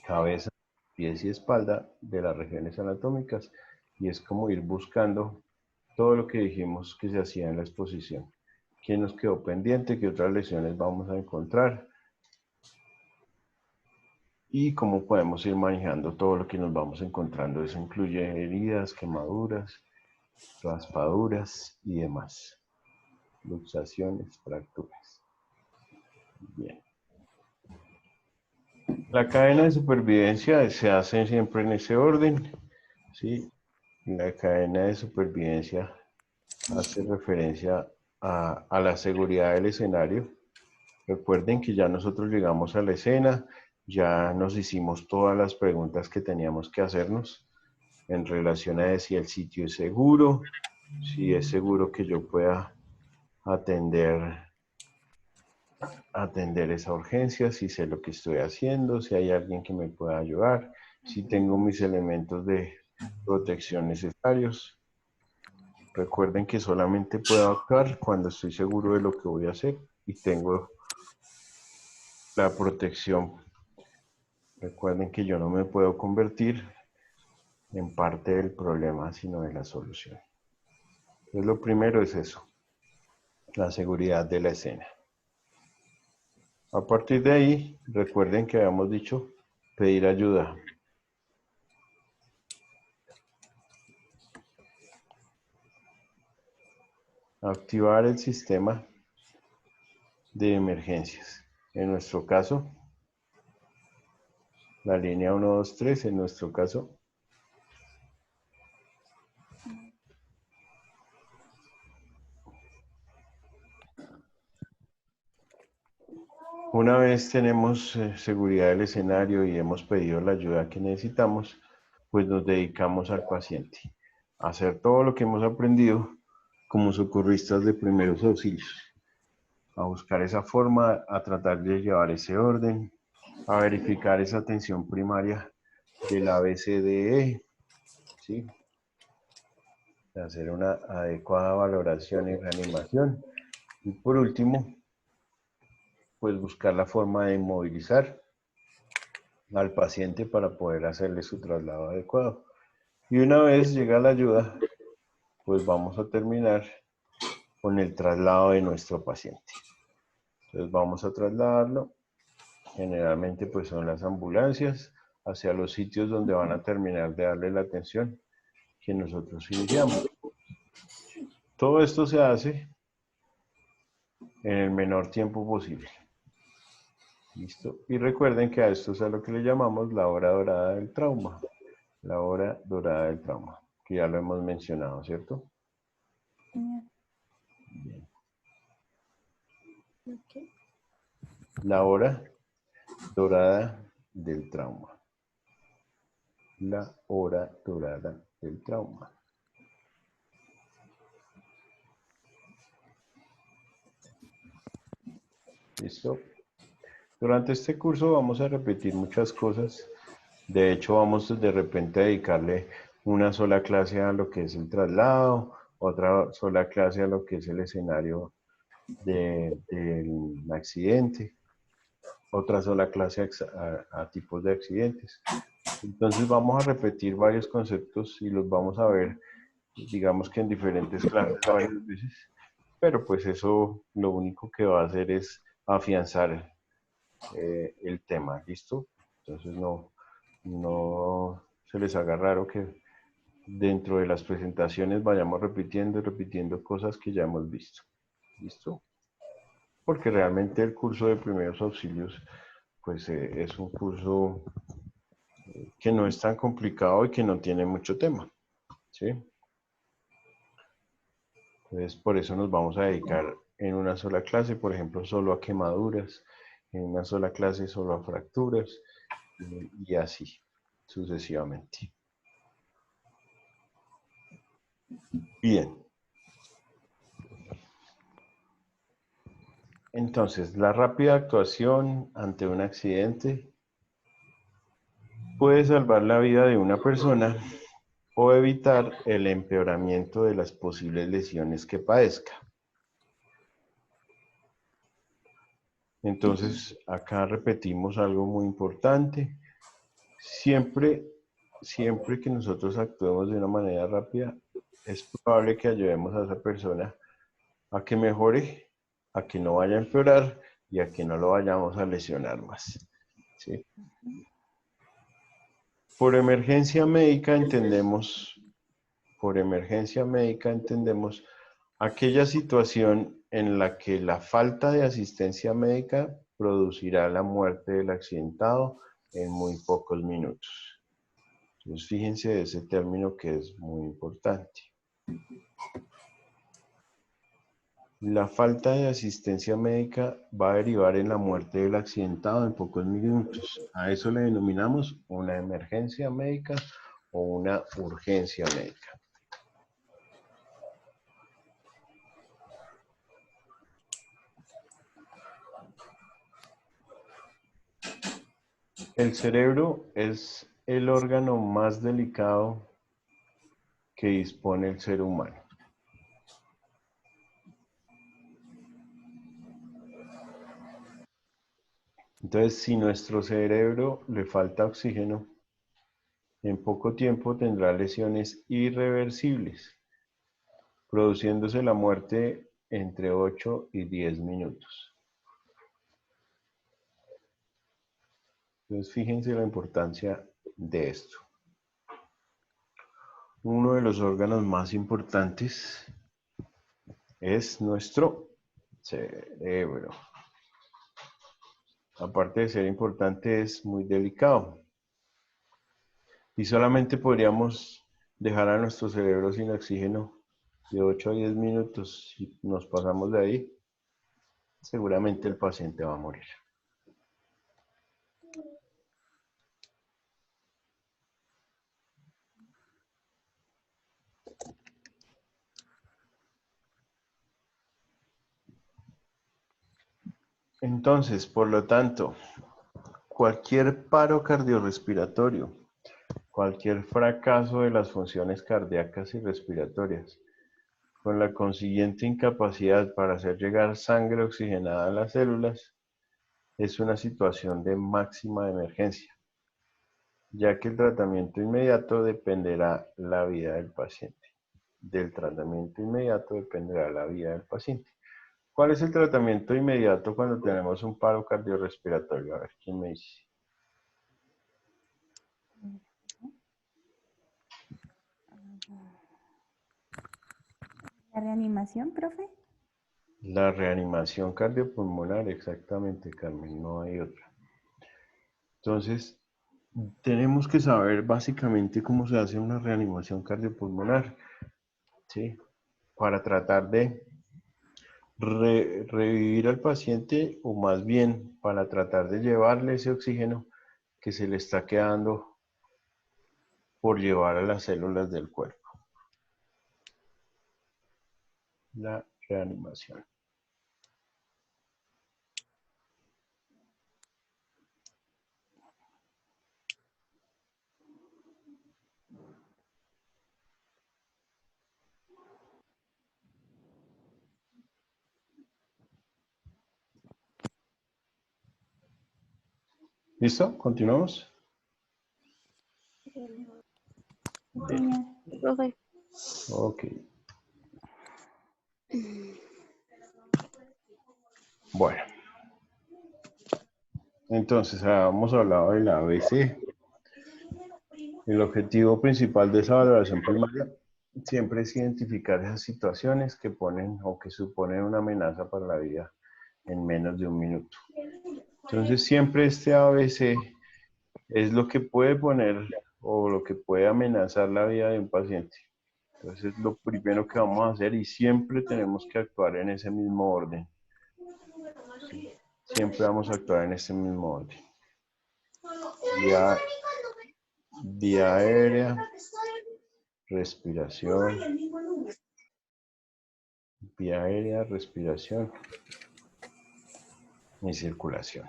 cabeza, pies y espalda de las regiones anatómicas, y es como ir buscando todo lo que dijimos que se hacía en la exposición. ¿Qué nos quedó pendiente? ¿Qué otras lesiones vamos a encontrar? Y cómo podemos ir manejando todo lo que nos vamos encontrando. Eso incluye heridas, quemaduras, raspaduras y demás. Luxaciones, fracturas. Bien. La cadena de supervivencia se hace siempre en ese orden, ¿sí? La cadena de supervivencia hace referencia a la seguridad del escenario. Recuerden que ya nosotros llegamos a la escena, ya nos hicimos todas las preguntas que teníamos que hacernos en relación a si el sitio es seguro, si es seguro que yo pueda atender esa urgencia, si sé lo que estoy haciendo, si hay alguien que me pueda ayudar, si tengo mis elementos de protección necesarios. Recuerden que solamente puedo actuar cuando estoy seguro de lo que voy a hacer y tengo la protección. Recuerden que yo no me puedo convertir en parte del problema, sino de la solución. Entonces, lo primero es eso, la seguridad de la escena. A partir de ahí, recuerden que habíamos dicho pedir ayuda. Activar el sistema de emergencias. En nuestro caso, la línea 123, en nuestro caso, una vez tenemos seguridad del escenario y hemos pedido la ayuda que necesitamos, pues nos dedicamos al paciente, a hacer todo lo que hemos aprendido como socorristas de primeros auxilios, a buscar esa forma, a tratar de llevar ese orden, a verificar esa atención primaria del ABCDE, ¿sí? A hacer una adecuada valoración y reanimación. Y por último, pues buscar la forma de inmovilizar al paciente para poder hacerle su traslado adecuado. Y una vez llega la ayuda, pues vamos a terminar con el traslado de nuestro paciente. Entonces vamos a trasladarlo Generalmente pues son las ambulancias hacia los sitios donde van a terminar de darle la atención que nosotros iniciamos. Todo esto se hace en el menor tiempo posible. ¿Listo? Y recuerden que a esto es a lo que le llamamos la hora dorada del trauma. La hora dorada del trauma, que ya lo hemos mencionado, ¿cierto? Bien. La hora dorada del trauma. La hora dorada del trauma. ¿Listo? Durante este curso vamos a repetir muchas cosas. De hecho, vamos de repente a dedicarle una sola clase a lo que es el traslado, otra sola clase a lo que es el escenario del accidente, otra sola clase a tipos de accidentes. Entonces vamos a repetir varios conceptos y los vamos a ver, digamos que en diferentes clases varias veces, pero pues eso lo único que va a hacer es afianzar el tema, ¿listo? Entonces no se les haga raro que dentro de las presentaciones vayamos repitiendo y repitiendo cosas que ya hemos visto, ¿listo? Porque realmente el curso de primeros auxilios pues es un curso que no es tan complicado y que no tiene mucho tema, ¿sí? Entonces por eso nos vamos a dedicar en una sola clase, por ejemplo, solo a quemaduras, en una sola clase solo a fracturas y así sucesivamente. Bien. Entonces, la rápida actuación ante un accidente puede salvar la vida de una persona o evitar el empeoramiento de las posibles lesiones que padezca. Entonces, acá repetimos algo muy importante. Siempre que nosotros actuemos de una manera rápida, es probable que ayudemos a esa persona a que mejore, a que no vaya a empeorar y a que no lo vayamos a lesionar más. ¿Sí? Por emergencia médica entendemos aquella situación en la que la falta de asistencia médica producirá la muerte del accidentado en muy pocos minutos. Entonces, fíjense de ese término que es muy importante. La falta de asistencia médica va a derivar en la muerte del accidentado en pocos minutos. A eso le denominamos una emergencia médica o una urgencia médica. El cerebro es el órgano más delicado que dispone el ser humano. Entonces, si nuestro cerebro le falta oxígeno, en poco tiempo tendrá lesiones irreversibles, produciéndose la muerte entre 8 y 10 minutos. Entonces, fíjense la importancia de esto. Uno de los órganos más importantes es nuestro cerebro. Aparte de ser importante, es muy delicado. Y solamente podríamos dejar a nuestro cerebro sin oxígeno de 8 a 10 minutos. Si nos pasamos de ahí, seguramente el paciente va a morir. Entonces, por lo tanto, cualquier paro cardiorrespiratorio, cualquier fracaso de las funciones cardíacas y respiratorias, con la consiguiente incapacidad para hacer llegar sangre oxigenada a las células, es una situación de máxima emergencia, ya que el tratamiento inmediato dependerá la vida del paciente. Del tratamiento inmediato dependerá la vida del paciente. ¿Cuál es el tratamiento inmediato cuando tenemos un paro cardiorrespiratorio? A ver, ¿quién me dice? ¿La reanimación, profe? La reanimación cardiopulmonar, exactamente, Carmen, no hay otra. Entonces, tenemos que saber básicamente cómo se hace una reanimación cardiopulmonar, ¿sí? Para tratar de revivir al paciente o más bien para tratar de llevarle ese oxígeno que se le está quedando por llevar a las células del cuerpo. La reanimación. ¿Listo? ¿Continuamos? Señor. Profe. Ok. Bueno. Entonces, hemos hablado del ABC. El objetivo principal de esa valoración primaria siempre es identificar esas situaciones que ponen o que suponen una amenaza para la vida en menos de un minuto. Entonces, siempre este ABC es lo que puede poner o lo que puede amenazar la vida de un paciente. Entonces, lo primero que vamos a hacer y siempre tenemos que actuar en ese mismo orden. Sí, siempre vamos a actuar en ese mismo orden. Vía aérea, respiración, vía aérea, respiración y circulación.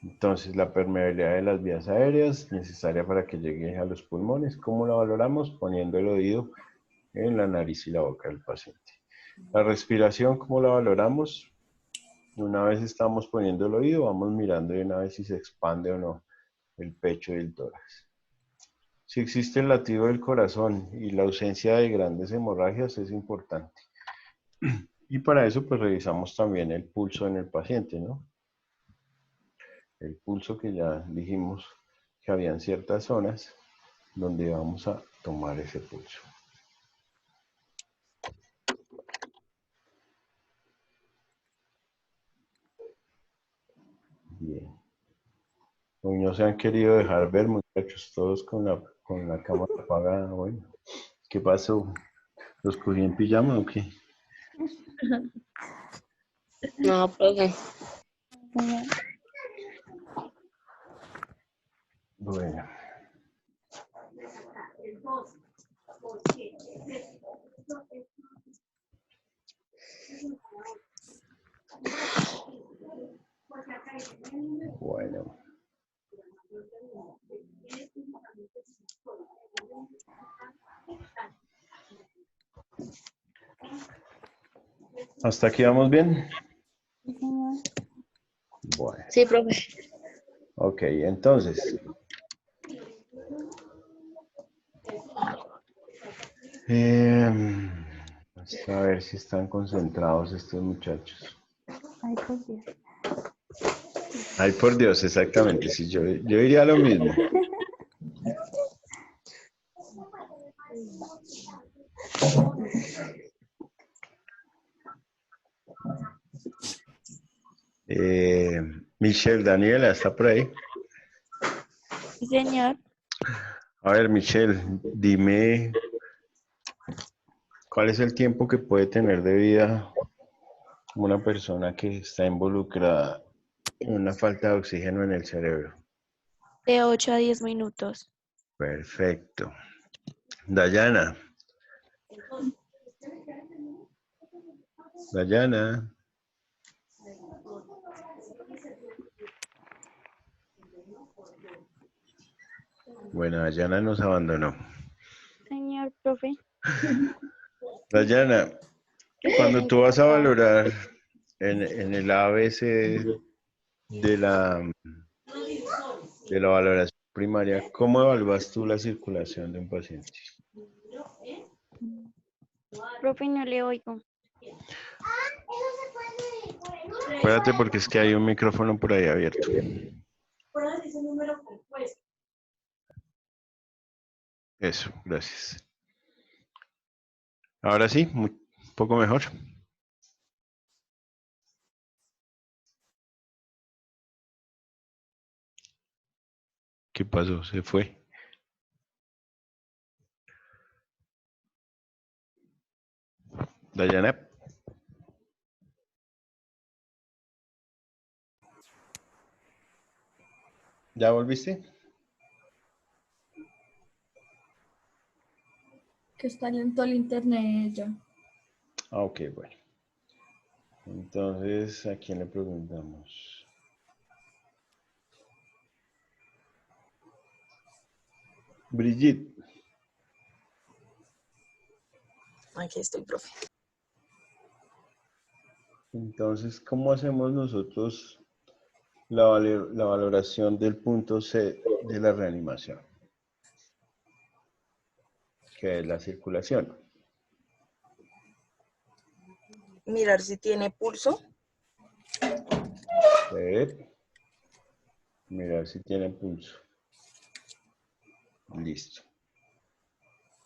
Entonces, la permeabilidad de las vías aéreas necesaria para que llegue a los pulmones. ¿Cómo la valoramos? Poniendo el oído en la nariz y la boca del paciente. La respiración, ¿cómo la valoramos? Una vez estamos poniendo el oído, vamos mirando de una vez si se expande o no el pecho y el tórax. Si existe el latido del corazón y la ausencia de grandes hemorragias es importante. Y para eso pues revisamos también el pulso en el paciente, ¿no? El pulso que ya dijimos que habían ciertas zonas donde vamos a tomar ese pulso. Bien. Hoy no se han querido dejar ver, muchachos, todos con la cámara apagada. Bueno, ¿qué pasó? ¿Los cogí en pijama o qué? No, profe. Señor. Bueno. Bueno. ¿Hasta aquí vamos bien? Sí, señor. Bueno. Sí, profe. Ok, entonces. Vamos a ver si están concentrados estos muchachos. Ay, por Dios. Ay, por Dios, exactamente. Sí, yo diría lo mismo. Michelle, Daniela, ¿está por ahí? Sí, señor. A ver, Michelle, dime, ¿cuál es el tiempo que puede tener de vida una persona que está involucrada en una falta de oxígeno en el cerebro? De 8 a 10 minutos. Perfecto. Dayana. Dayana. Bueno, Dayana nos abandonó. Señor, profe. Dayana, cuando tú vas a valorar en el ABC de la valoración primaria, ¿cómo evalúas tú la circulación de un paciente? Profe, no le oigo. Espérate porque es que hay un micrófono por ahí abierto. Ponle ese número compuesto. Eso, gracias. Ahora sí, un poco mejor. ¿Qué pasó? Se fue. Dayana. ¿Ya volviste? Que está lento el internet ya. Ah, ok, bueno. Entonces, ¿a quién le preguntamos? Brigitte. Aquí estoy, profe. Entonces, ¿cómo hacemos nosotros la valoración del punto C de la reanimación? Que es la circulación. Mirar si tiene pulso. Mirar si tiene pulso. Listo.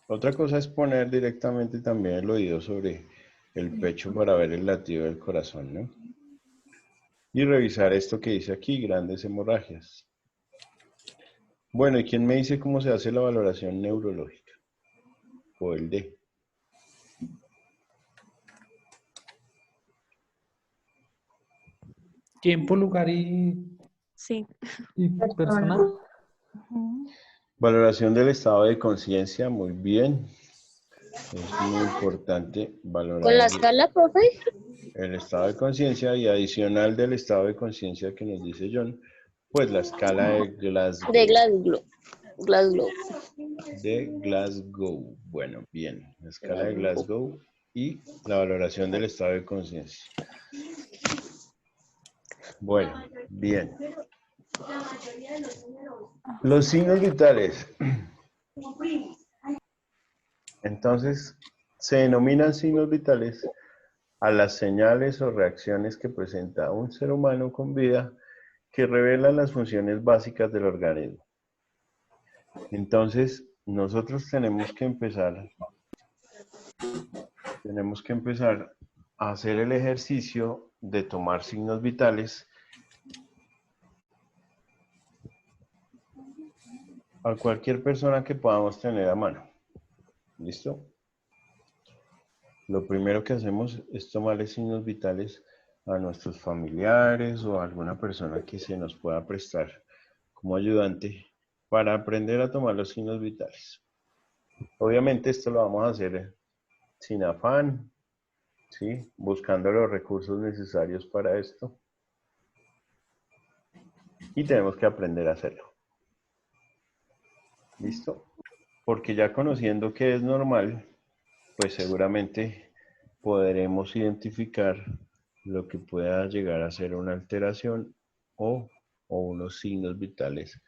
Otra cosa es poner directamente también el oído sobre el pecho para ver el latido del corazón, ¿no? Y revisar esto que dice aquí, grandes hemorragias. Bueno, ¿y quién me dice cómo se hace la valoración neurológica? O el D. Tiempo, lugar Sí. y persona. Valoración del estado de conciencia, muy bien. Es muy importante valorar ¿Con la escala, profe? el estado de conciencia y adicional del estado de conciencia que nos dice John, pues la escala de Glasgow. De Glasgow. Glasgow. De Glasgow. Bueno, bien. La escala de Glasgow y la valoración del estado de conciencia. Bueno, bien. Los signos vitales. Entonces, se denominan signos vitales a las señales o reacciones que presenta un ser humano con vida que revelan las funciones básicas del organismo. Entonces, nosotros tenemos que empezar a hacer el ejercicio de tomar signos vitales a cualquier persona que podamos tener a mano. ¿Listo? Lo primero que hacemos es tomarle signos vitales a nuestros familiares o a alguna persona que se nos pueda prestar como ayudante para aprender a tomar los signos vitales. Obviamente esto lo vamos a hacer sin afán, ¿sí? Buscando los recursos necesarios para esto. Y tenemos que aprender a hacerlo. ¿Listo? Porque ya conociendo qué es normal, pues seguramente podremos identificar lo que pueda llegar a ser una alteración o unos signos vitales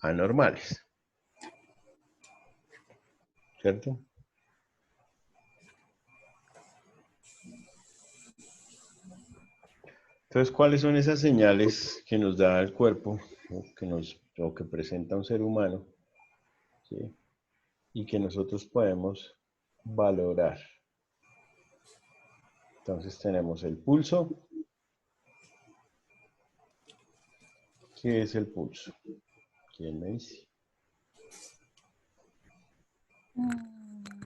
anormales. ¿Cierto? Entonces, ¿cuáles son esas señales que nos da el cuerpo o que presenta un ser humano? ¿Sí? Y que nosotros podemos valorar. Entonces tenemos el pulso. ¿Qué es el pulso? ¿Quién me dice?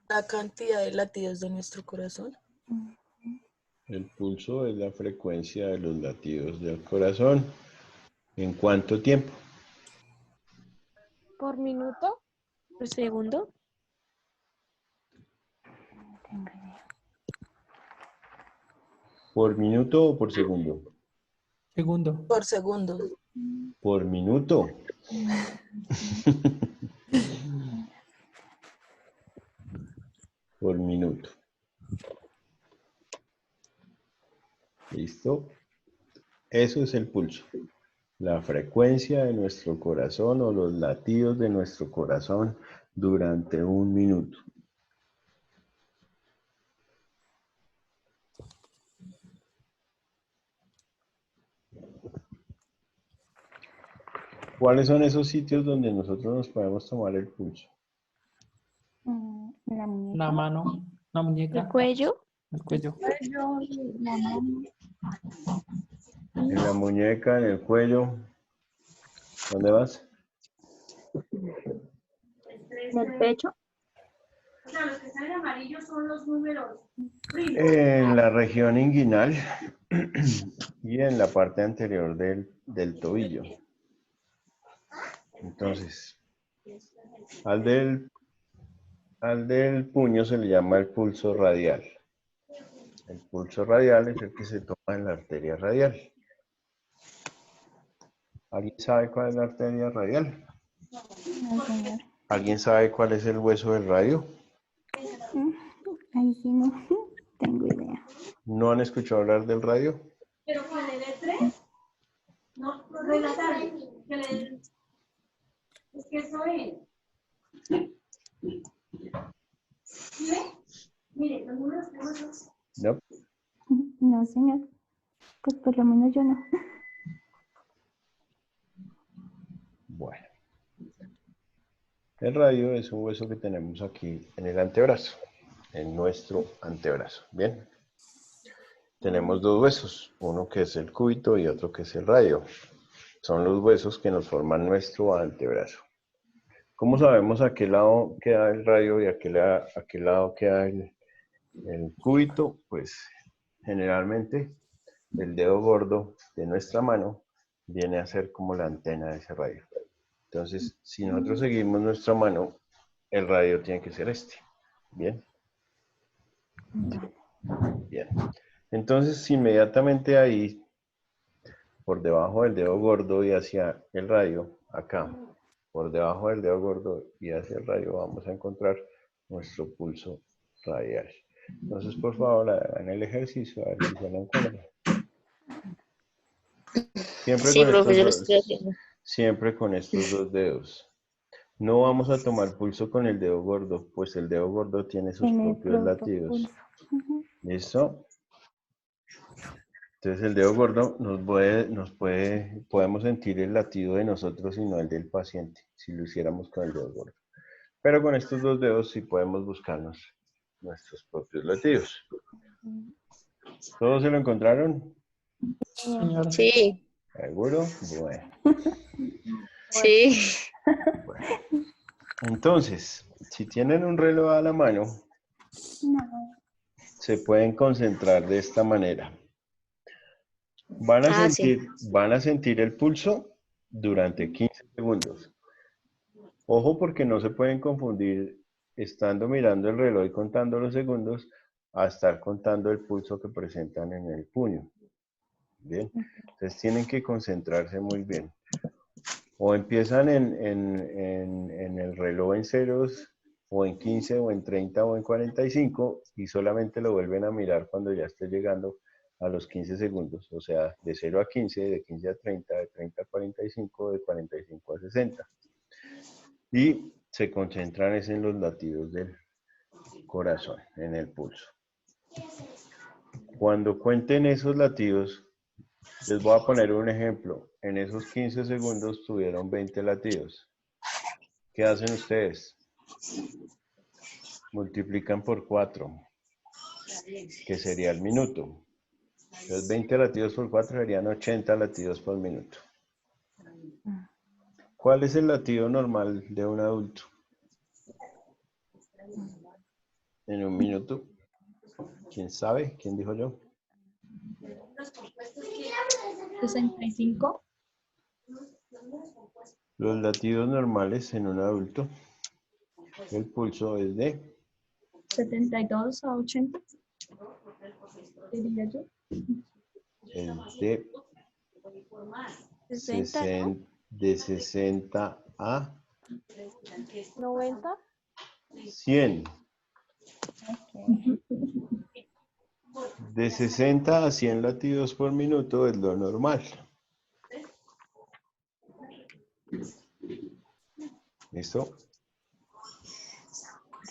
La cantidad de latidos de nuestro corazón. El pulso es la frecuencia de los latidos del corazón. ¿En cuánto tiempo? ¿Por minuto? ¿Por segundo? ¿Por minuto o por segundo? Segundo. Por segundo. Por minuto. Por minuto. ¿Listo? Eso es el pulso. La frecuencia de nuestro corazón o los latidos de nuestro corazón durante un minuto. ¿Cuáles son esos sitios donde nosotros nos podemos tomar el pulso? La muñeca. Una mano, una muñeca, El cuello. el cuello. Cuello, la mano. En la muñeca, en el cuello. ¿Dónde vas? En el pecho. O sea, los que están en amarillo son los números primos. En la región inguinal y en la parte anterior del tobillo. Entonces, al del puño se le llama el pulso radial. El pulso radial es el que se toma en la arteria radial. ¿Alguien sabe cuál es la arteria radial? No, señor. ¿Alguien sabe cuál es el hueso del radio? Ahí sí no tengo idea. ¿No han escuchado hablar del radio? Pero que le dé 3, no, relatarle, que le dé. Es que eso es. ¿Sí ve? Mire, los números primos No. No, señor. Pues por lo menos yo no. Bueno. El radio es un hueso que tenemos aquí en el antebrazo, en nuestro antebrazo. Bien. Tenemos dos huesos, uno que es el cúbito y otro que es el radio. Son los huesos que nos forman nuestro antebrazo. ¿Cómo sabemos a qué lado queda el radio y a qué lado queda el cúbito? Pues generalmente el dedo gordo de nuestra mano viene a ser como la antena de ese radio. Entonces, si nosotros seguimos nuestra mano, el radio tiene que ser este. ¿Bien? Bien. Entonces, inmediatamente ahí, por debajo del dedo gordo y hacia el radio, acá, por debajo del dedo gordo y hacia el radio, vamos a encontrar nuestro pulso radial. Entonces, por favor, hagan el ejercicio, a ver si se lo encuentran. Sí, profe, yo lo estoy haciendo. Siempre con estos dos dedos. No vamos a tomar pulso con el dedo gordo, pues el dedo gordo tiene sus Tiene propios propio latidos. pulso. Ujú. ¿Listo? Entonces el dedo gordo podemos sentir el latido de nosotros y no el del paciente, si lo hiciéramos con el dedo gordo. Pero con estos dos dedos sí podemos buscarnos nuestros propios latidos. ¿Todos se lo encontraron? Señor. Sí, ¿Seguro? Bueno. sí. Bueno. Entonces, si tienen un reloj a la mano, No. se pueden concentrar de esta manera. Van a sentir el pulso durante 15 segundos. Ojo porque no se pueden confundir estando mirando el reloj y contando los segundos a estar contando el pulso que presentan en el puño. Bien, entonces tienen que concentrarse muy bien. O empiezan en el reloj en ceros, o en 15, o en 30, o en 45, y solamente lo vuelven a mirar cuando ya esté llegando a los 15 segundos. O sea, de 0 a 15, de 15 a 30, de 30 a 45, de 45 a 60. Y se concentran en los latidos del corazón, en el pulso. Cuando cuenten esos latidos, les voy a poner un ejemplo. En esos 15 segundos tuvieron 20 latidos. ¿Qué hacen ustedes? Multiplican por 4, que sería el minuto. Entonces 20 latidos por 4 serían 80 latidos por minuto. ¿Cuál es el latido normal de un adulto? En un minuto. ¿Quién sabe? ¿Quién dijo yo? 65. Los latidos normales en un adulto. El pulso es de 72 a 80. Diría yo. es de 60 a 90. 100. De 60 a 100 latidos por minuto es lo normal. ¿Listo?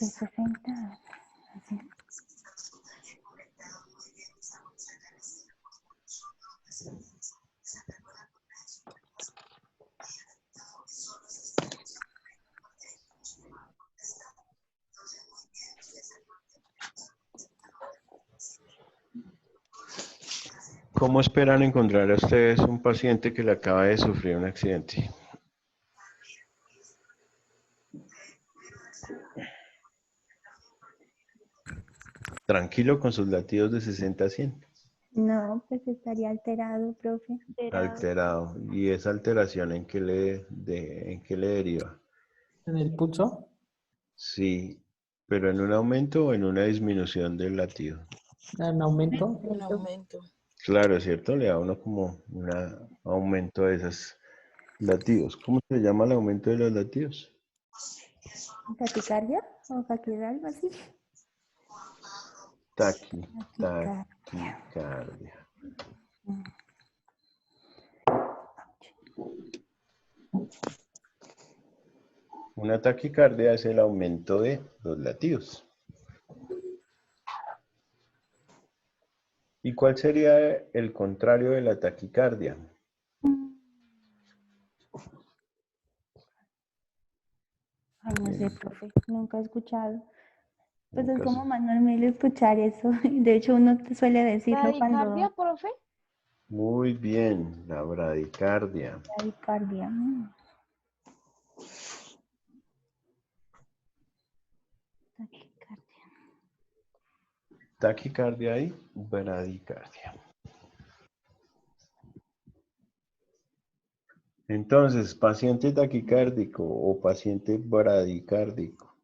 De 60. Así. ¿Cómo esperan encontrar a ustedes un paciente que le acaba de sufrir un accidente? Tranquilo con sus latidos de 60 a 100. No, pues estaría alterado, profe. Alterado. ¿Y esa alteración en qué en qué le deriva? ¿En el pulso? Sí, pero en un aumento o en una disminución del latido. ¿En aumento? Un aumento. Claro, ¿cierto? Le da a uno como un aumento de esos latidos. ¿Cómo se llama el aumento de los latidos? ¿Taquicardia? ¿O algo así? Taquicardia. Taquicardia. Una taquicardia es el aumento de los latidos. ¿Y cuál sería el contrario de la taquicardia? Ay, no sé, profe, nunca he escuchado. Pues es Nunca como más normal escuchar eso. De hecho, uno te suele decirlo ¿Bradicardia, cuando profe? Muy bien, la bradicardia. taquicardia. Taquicardia. Taquicardia y bradicardia. Entonces, paciente taquicárdico o paciente bradicárdico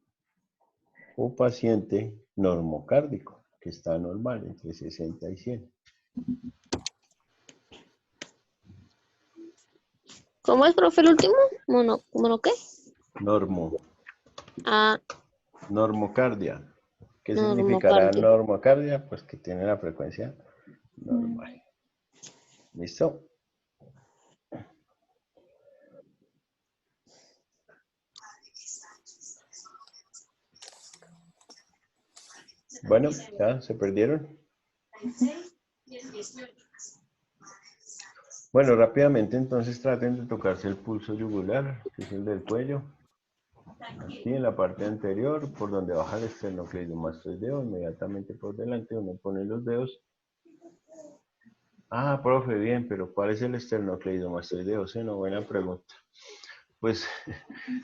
o paciente normocárdico, que está normal entre 60 y 100. ¿Cómo es, profe, el último? ¿Mono qué? Normo. Ah, Normocardia. ¿Qué significará normocardia. normocardia? Pues que tiene la frecuencia normal. ¿Listo? Bueno, ya se perdieron. Bueno, rápidamente entonces traten de tocarse el pulso yugular, que es el del cuello. Aquí en la parte anterior, por donde baja el esternocleidomastoideo, inmediatamente por delante uno pone los dedos. Ah, profe, bien, pero ¿cuál es el esternocleidomastoideo? Sí, no, buena pregunta. Pues,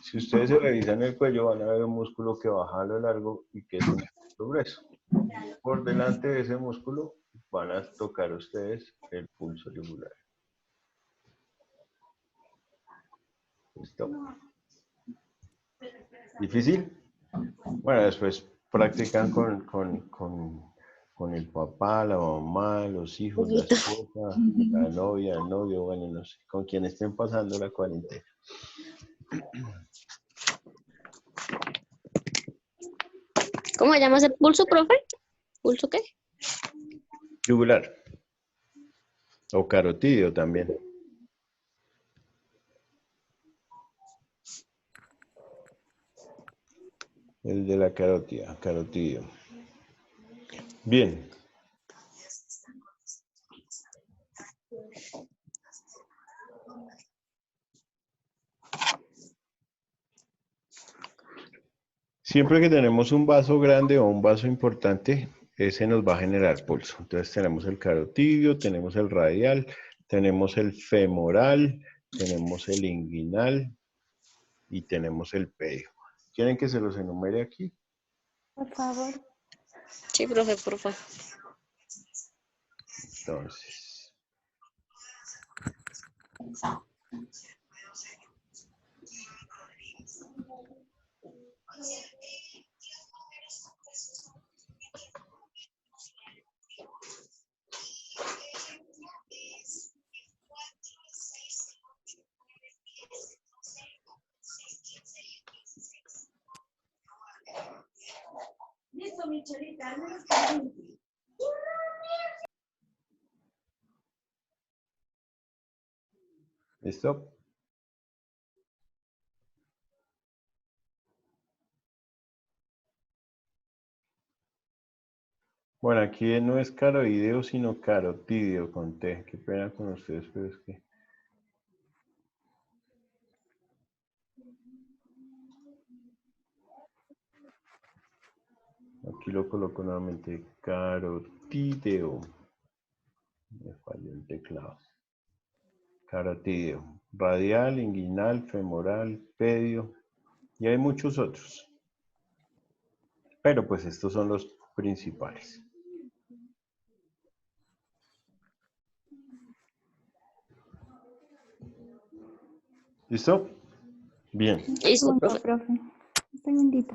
si ustedes se revisan el cuello, van a ver un músculo que baja a lo largo y que es un músculo grueso. Por delante de ese músculo van a tocar ustedes el pulso yugular. ¿Listo? ¿Difícil? Bueno, después practican con el papá, la mamá, los hijos, la Poquito. esposa, la novia, el novio, bueno, no sé, con quien estén pasando la cuarentena. ¿Cómo se llama ese pulso, profe? ¿Pulso qué? Yugular. O carotidio también. El de la carótida, carotidio. Bien. Siempre que tenemos un vaso grande o un vaso importante, ese nos va a generar pulso. Entonces tenemos el carotidio, tenemos el radial, tenemos el femoral, tenemos el inguinal y tenemos el pedio. ¿Quieren que se los enumere aquí? Por favor. Sí, profe, por favor. Entonces, Listo, Michelita, hazme los preguntas. ¿listo? Bueno, aquí no es caroideo, sino carotidio con T. Qué pena con ustedes, pero es que... Aquí lo coloco nuevamente, carotideo. Me falló el teclado. Carotidio. Radial, inguinal, femoral, pedio. Y hay muchos otros. Pero pues estos son los principales. ¿Listo? Bien. Listo, Bueno, profe. profe. Un segundito.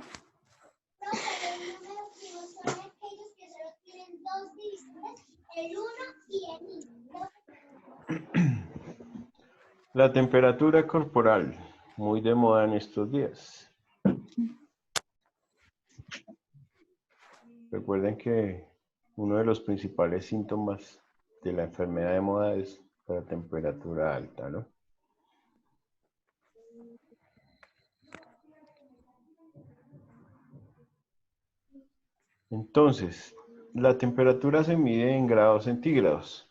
La temperatura corporal, muy de moda en estos días. Recuerden que uno de los principales síntomas de la enfermedad de moda es la temperatura alta, ¿no? Entonces, la temperatura se mide en grados centígrados.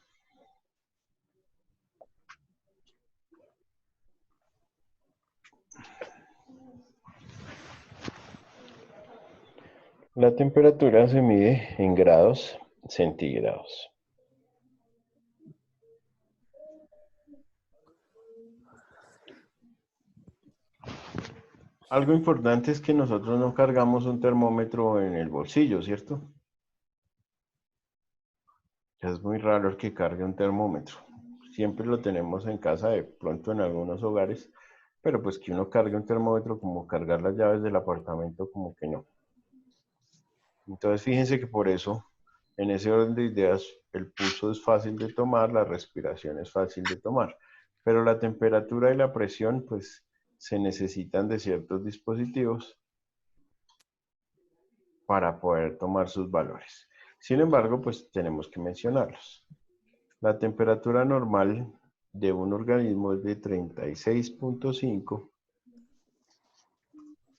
La temperatura se mide en grados centígrados. Algo importante es que nosotros no cargamos un termómetro en el bolsillo, ¿cierto? Es muy raro el que cargue un termómetro. Siempre lo tenemos en casa, de pronto en algunos hogares, pero pues que uno cargue un termómetro como cargar las llaves del apartamento, como que no. Entonces fíjense que por eso, en ese orden de ideas, el pulso es fácil de tomar, la respiración es fácil de tomar, pero la temperatura y la presión, pues se necesitan de ciertos dispositivos para poder tomar sus valores. Sin embargo, pues tenemos que mencionarlos. La temperatura normal de un organismo es de 36.5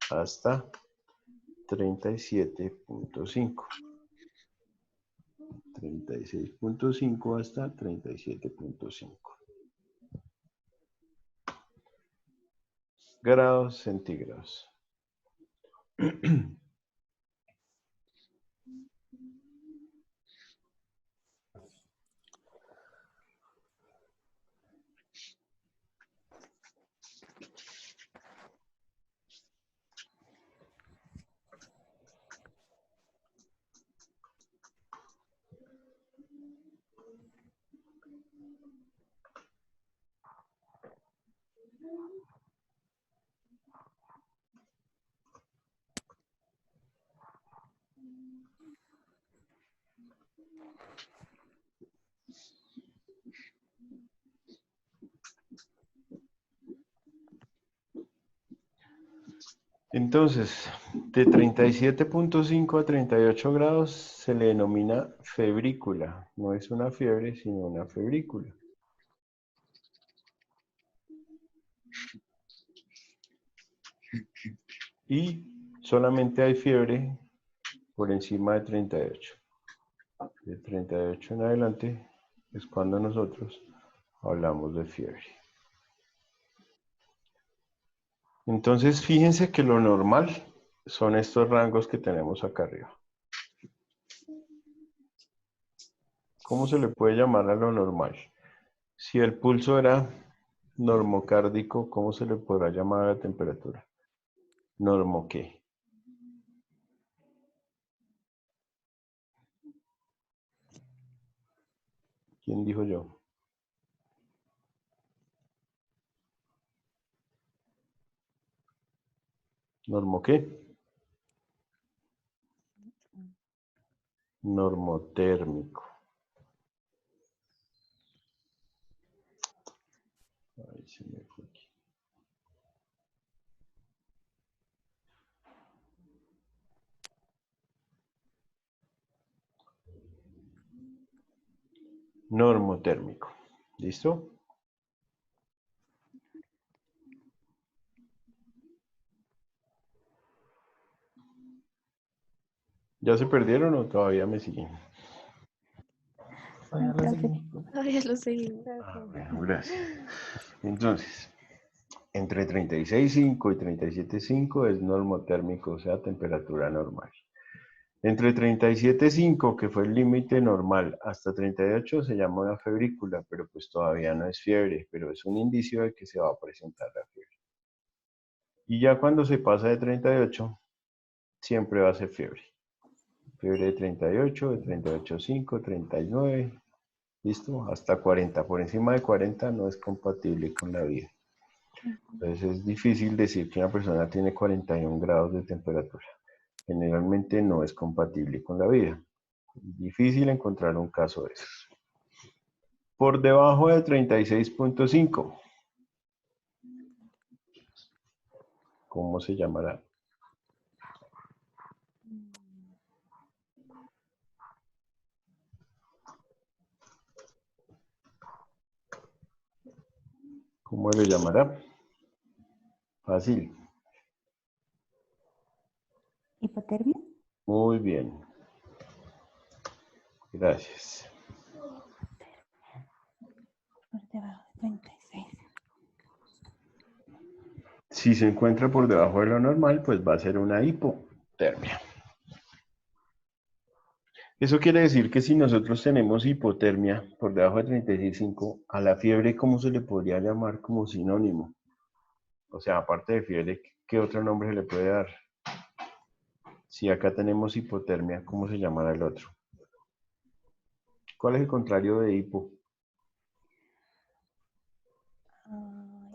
hasta 37.5. 36.5 hasta 37.5 grados centígrados. Entonces, de 37.5 a 38 grados se le denomina febrícula. No es una fiebre, sino una febrícula. Y solamente hay fiebre por encima de 38. De 38 en adelante es cuando nosotros hablamos de fiebre. Entonces, fíjense que lo normal son estos rangos que tenemos acá arriba. ¿Cómo se le puede llamar a lo normal? Si el pulso era normocárdico, ¿cómo se le podrá llamar a la temperatura? ¿Normo qué? ¿Quién dijo yo? ¿Normo qué? Normotérmico. Ahí se me fue aquí. Normotérmico. ¿Listo? ¿Ya se perdieron o todavía me siguen? Todavía lo Profe. seguimos. Ay, lo seguí. Bueno, gracias. Entonces, entre 36.5 y 37.5 es normotérmico, o sea, temperatura normal. Entre 37,5, que fue el límite normal, hasta 38 se llama una febrícula, pero pues todavía no es fiebre, pero es un indicio de que se va a presentar la fiebre. Y ya cuando se pasa de 38, siempre va a ser fiebre. Fiebre de 38, de 38,5, 39, ¿listo? Hasta 40. Por encima de 40 no es compatible con la vida. Entonces es difícil decir que una persona tiene 41 grados de temperatura. Generalmente no es compatible con la vida. Es difícil encontrar un caso de esos. Por debajo de 36,5. ¿Cómo se llamará? ¿Cómo le llamará? Fácil. ¿Hipotermia? Muy bien. Gracias. Por debajo de 36. Si se encuentra por debajo de lo normal, pues va a ser una hipotermia. Eso quiere decir que si nosotros tenemos hipotermia por debajo de 36,5, a la fiebre, ¿cómo se le podría llamar como sinónimo? O sea, aparte de fiebre, ¿qué otro nombre se le puede dar? Si acá tenemos hipotermia, ¿cómo se llamará el otro? ¿Cuál es el contrario de hipo?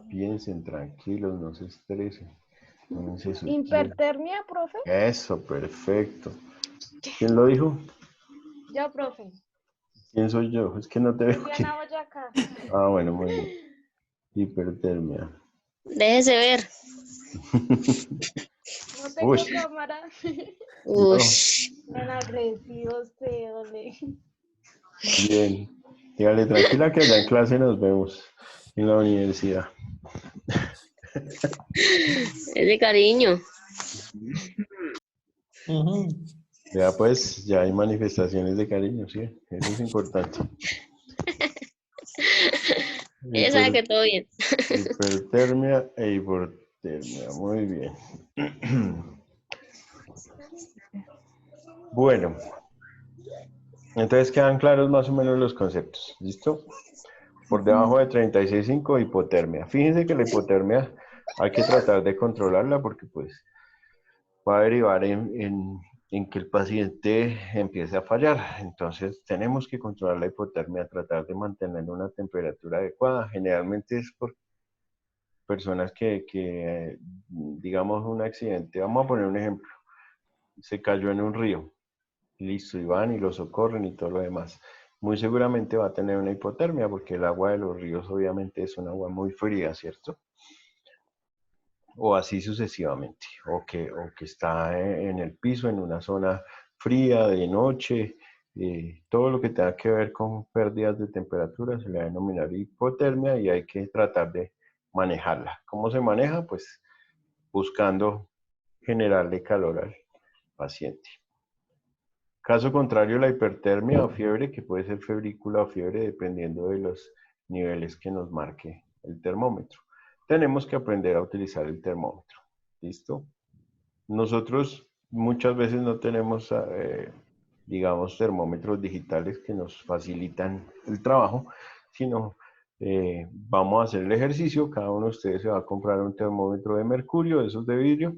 Piensen, tranquilos, no se estresen. Tómense su tiempo. Hipertermia, profe. Eso, perfecto. ¿Quién lo dijo? Yo, profe. ¿Quién soy yo? Es que no te veo. Juliana Boyacá. Ah, bueno, muy bien. Hipertermia. Déjese ver. No tengo Uy. cámara. Ush. Tan agresivo usted, ole. Bien. Dígale, tranquila que allá en clase nos vemos en la universidad. Es de cariño. Ujú. Ya pues, ya hay manifestaciones de cariño, sí. Eso es importante. Ella sabe que todo bien. Hipertermia e hipotermia. Muy bien. Bueno. Entonces quedan claros más o menos los conceptos. ¿Listo? Por debajo de 36,5, hipotermia. Fíjense que la hipotermia hay que tratar de controlarla porque pues va a derivar en que el paciente empiece a fallar. Entonces tenemos que controlar la hipotermia, tratar de mantener una temperatura adecuada. Generalmente es por personas que digamos, un accidente. Vamos a poner un ejemplo. Se cayó en un río. Listo, y van y lo socorren y todo lo demás. Muy seguramente va a tener una hipotermia porque el agua de los ríos obviamente es un agua muy fría, ¿cierto? O así sucesivamente. O que está en el piso, en una zona fría, de noche. Todo lo que tenga que ver con pérdidas de temperatura se le va a denominar hipotermia y hay que tratar de manejarla. ¿Cómo se maneja? Pues buscando generarle calor al paciente. Caso contrario, la hipertermia o fiebre, que puede ser febrícula o fiebre dependiendo de los niveles que nos marque el termómetro. Tenemos que aprender a utilizar el termómetro. ¿Listo? Nosotros muchas veces no tenemos, digamos, termómetros digitales que nos facilitan el trabajo, sino vamos a hacer el ejercicio. Cada uno de ustedes se va a comprar un termómetro de mercurio, de esos de vidrio,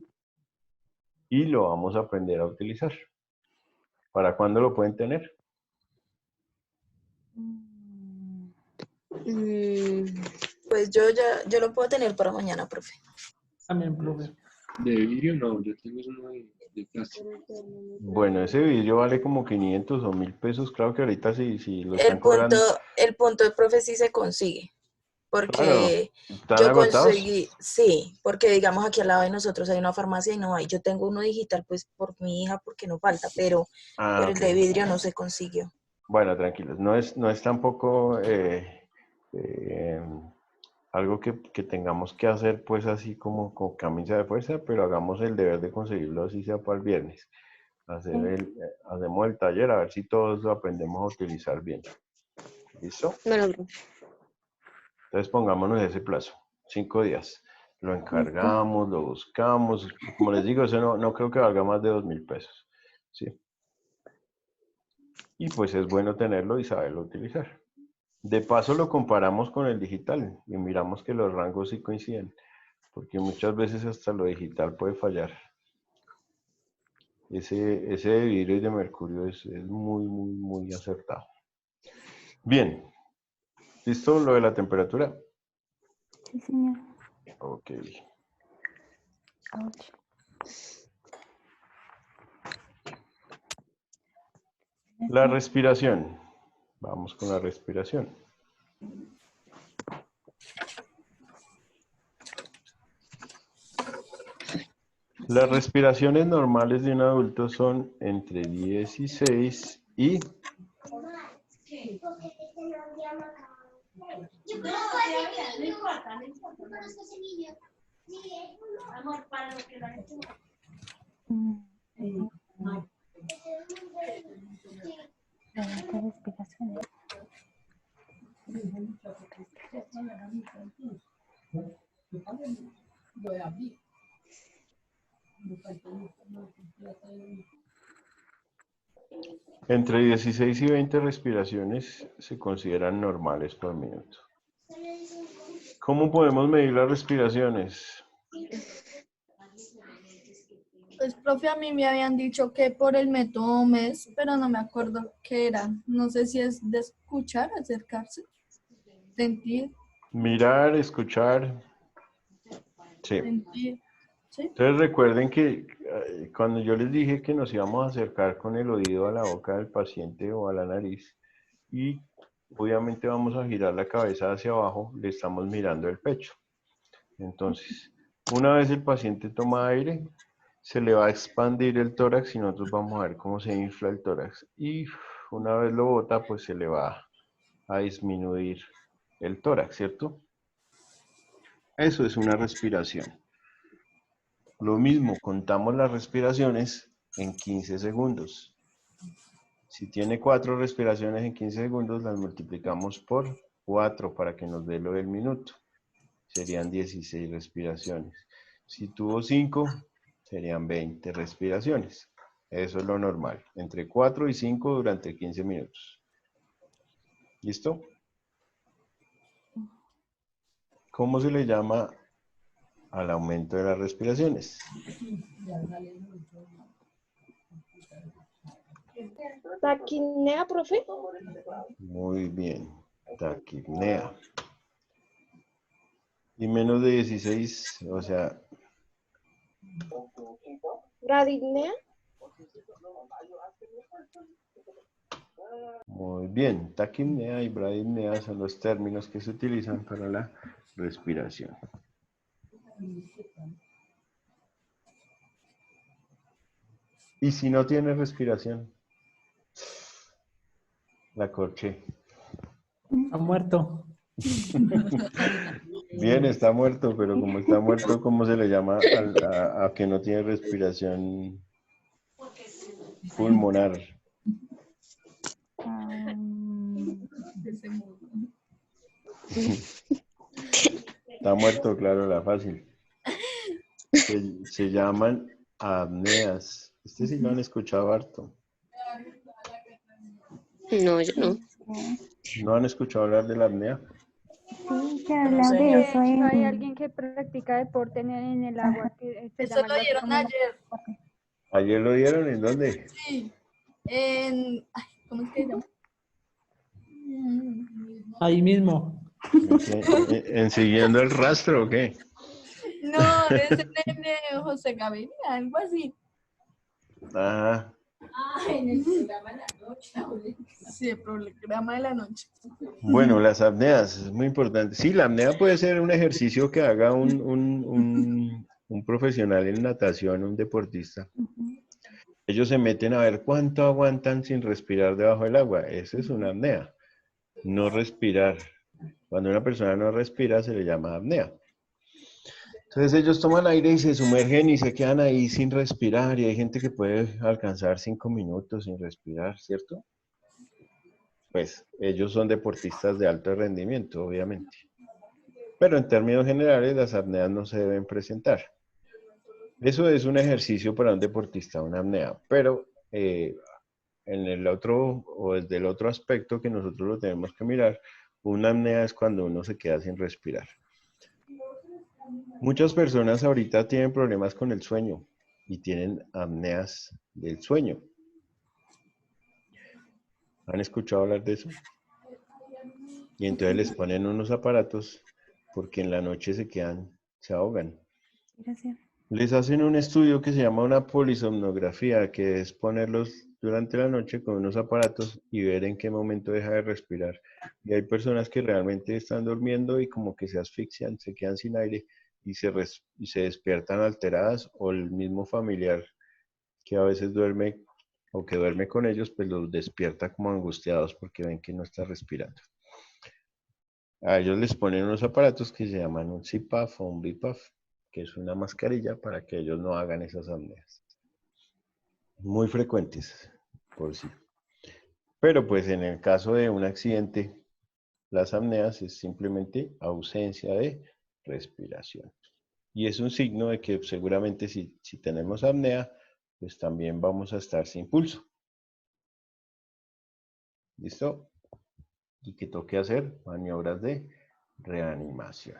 y lo vamos a aprender a utilizar. ¿Para cuándo lo pueden tener? Pues yo lo puedo tener para mañana, profe. También, profe. De vidrio no, yo tengo uno de plástico. Bueno, ese vidrio vale como 500 o 1.000 pesos. Claro que ahorita si lo están El punto, cobrando. el punto de profe sí se consigue. Claro, Porque ¿están yo agotados? conseguí, sí, porque digamos aquí al lado de nosotros hay una farmacia y no hay. Yo tengo uno digital pues por mi hija porque no falta, pero Ah, el de ok. vidrio no se consiguió. Bueno, tranquilos. No es tampoco algo que tengamos que hacer pues así como con camisa de fuerza, pero hagamos el deber de conseguirlo así sea para el viernes. Hacemos el taller a ver si todos lo aprendemos a utilizar bien. ¿Listo? Bueno, profe. Entonces pongámonos ese plazo, 5 días. Lo encargamos, lo buscamos. Como les digo, eso no creo que valga más de 2.000 pesos. ¿Sí? y pues es bueno tenerlo y saberlo utilizar. De paso lo comparamos con el digital y miramos que los rangos sí coinciden, porque muchas veces hasta lo digital puede fallar. Ese de vidrio y de mercurio es muy acertado. Bien. ¿Listo lo de la temperatura? Sí, señor. Ok. Ouch. La respiración. Vamos con la respiración. Las respiraciones normales de un adulto son entre 16 y... No importa. Amor, para lo que la gente... ¿Qué respiración? Entre 16 y 20 respiraciones se consideran normales por minuto. ¿Cómo podemos medir las respiraciones? Pues, profe, a mí me habían dicho que por el método MES, pero no me acuerdo qué era. No sé si es de escuchar, acercarse, sentir, Mirar, escuchar. Sí. sentir. ¿Sí? Entonces recuerden que cuando yo les dije que nos íbamos a acercar con el oído a la boca del paciente o a la nariz y obviamente vamos a girar la cabeza hacia abajo, le estamos mirando el pecho. Entonces, una vez el paciente toma aire, se le va a expandir el tórax y nosotros vamos a ver cómo se infla el tórax. Y una vez lo bota, pues se le va a disminuir el tórax, ¿cierto? Eso es una respiración. Lo mismo, contamos las respiraciones en 15 segundos. Si tiene 4 respiraciones en 15 segundos, las multiplicamos por 4 para que nos dé lo del minuto. Serían 16 respiraciones. Si tuvo 5, serían 20 respiraciones. Eso es lo normal. Entre 4 y 5 durante 15 minutos. ¿Listo? ¿Cómo se le llama al aumento de las respiraciones? Taquinea, profe. Muy bien. Taquipnea. Y menos de 16, o sea... Bradinea. Muy bien. Taquipnea y bradipnea son los términos que se utilizan para la respiración. Y si no tiene respiración, la corché. Ha muerto. Bien, está muerto, pero como está muerto, ¿cómo se le llama a que no tiene respiración pulmonar? Está muerto, claro, la fácil. Se llaman apneas. Este sí lo han escuchado harto. No, yo no. ¿No han escuchado hablar de la apnea? Sí, se habla de eso Hay en... alguien que practica deporte en el agua. Que se Eso llama lo algo así dieron como- ayer. ¿Ayer lo dieron? ¿En dónde? Sí. Ay, ¿cómo es que se llama? Ahí mismo. ¿En siguiendo el rastro o qué? No, es en José Gaviria, algo así. Ah, En el programa de la noche. Sí, el programa de la noche. bueno, las apneas, es muy importante. Sí, la apnea puede ser un ejercicio que haga un profesional en natación, un deportista. Ellos se meten a ver cuánto aguantan sin respirar debajo del agua. Eso es una apnea. No respirar. Cuando una persona no respira se le llama apnea. Entonces ellos toman aire y se sumergen y se quedan ahí sin respirar. Y hay gente que puede alcanzar 5 minutos sin respirar, ¿cierto? Pues ellos son deportistas de alto rendimiento, obviamente. Pero en términos generales las apneas no se deben presentar. Eso es un ejercicio para un deportista, una apnea. Pero en el otro, o desde el otro aspecto que nosotros lo tenemos que mirar, una apnea es cuando uno se queda sin respirar. Muchas personas ahorita tienen problemas con el sueño y tienen apneas del sueño. ¿Han escuchado hablar de eso? Y entonces les ponen unos aparatos porque en la noche se ahogan. Gracias. Les hacen un estudio que se llama una polisomnografía, que es ponerlos durante la noche con unos aparatos y ver en qué momento deja de respirar. Y hay personas que realmente están durmiendo y como que se asfixian, se quedan sin aire y se despiertan alteradas, o el mismo familiar que a veces duerme o que duerme con ellos, pues los despierta como angustiados porque ven que no está respirando. A ellos les ponen unos aparatos que se llaman un CPAP o un BiPAP, que es una mascarilla para que ellos no hagan esas apneas. Muy frecuentes, por sí. Pero pues en el caso de un accidente, las apneas es simplemente ausencia de respiración. Y es un signo de que seguramente si tenemos apnea, pues también vamos a estar sin pulso. ¿Listo? Y que toque hacer maniobras de reanimación.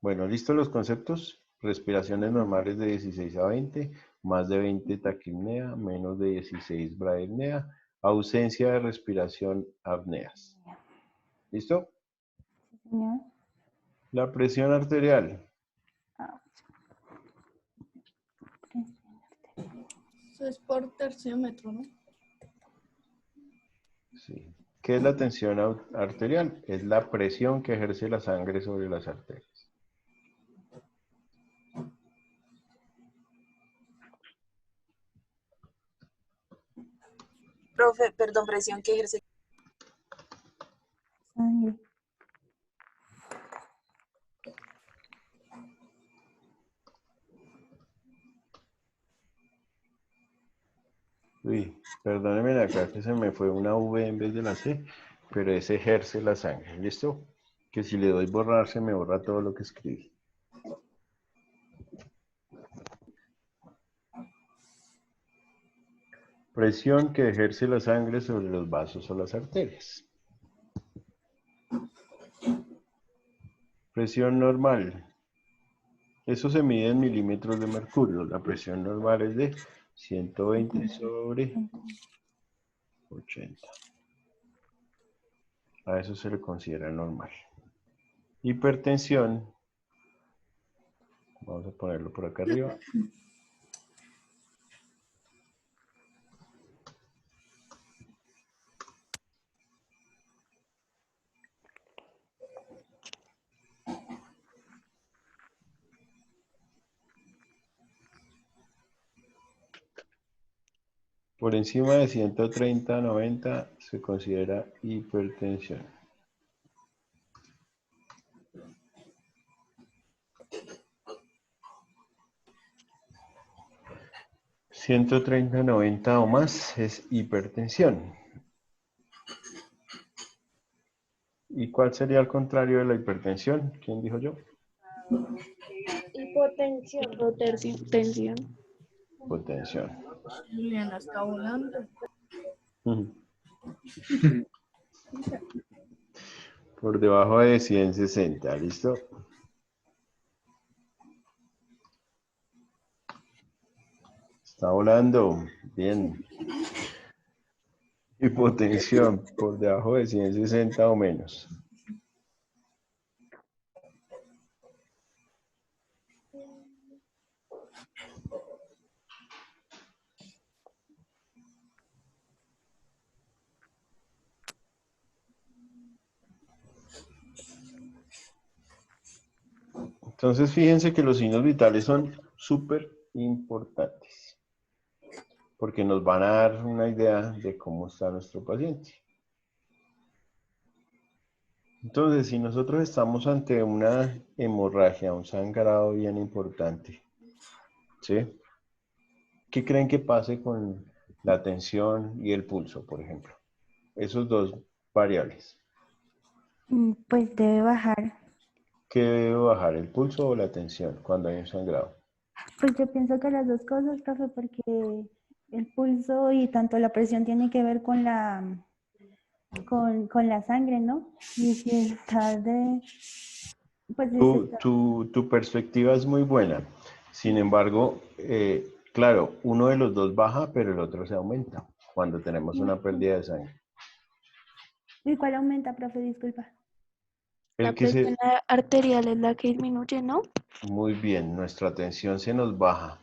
Bueno, ¿listos los conceptos? Respiraciones normales de 16 a 20, más de 20 taquipnea, menos de 16 braipnea, ausencia de respiración, apneas. ¿Listo? Señor. La presión arterial. Eso es por terciómetro, ¿no? Sí. ¿Qué es la tensión arterial? Es la presión que ejerce la sangre sobre las arterias. Profe, perdón, presión que ejerce. Sangre. Uy, perdónenme acá que se me fue una V en vez de la C, pero es ejerce la sangre, ¿listo? Que si le doy borrar se me borra todo lo que escribí. Presión que ejerce la sangre sobre los vasos o las arterias. Presión normal. Eso se mide en milímetros de mercurio. La presión normal es de 120 sobre 80. A eso se le considera normal. Hipertensión. Vamos a ponerlo por acá arriba. Por encima de 130/90 se considera hipertensión. (130/90 o más es hipertensión. ¿Y cuál sería el contrario de la hipertensión? ¿Quién dijo yo? Hipotensión. Hipotensión. Hipotensión. Juliana está volando. Por debajo de 160, ¿listo? Está volando, bien. Hipotensión, por debajo de 160 o menos. Entonces, fíjense que los signos vitales son súper importantes, porque nos van a dar una idea de cómo está nuestro paciente. Entonces, si nosotros estamos ante una hemorragia, un sangrado bien importante, ¿sí? ¿Qué creen que pase con la tensión y el pulso, por ejemplo? Esos dos variables. Pues debe bajar. ¿Qué debe bajar, el pulso o la tensión cuando hay un sangrado? Pues yo pienso que las dos cosas, profe, porque El pulso y tanto la presión tiene que ver con con la sangre, ¿no? Y si está pues si se está, Tu perspectiva es muy buena. Sin embargo, claro, uno de los dos baja, pero el otro se aumenta cuando tenemos una pérdida de sangre. ¿y cuál aumenta, profe? Disculpa. La El que presión arterial es la que disminuye, ¿no? Muy bien, nuestra tensión se nos baja.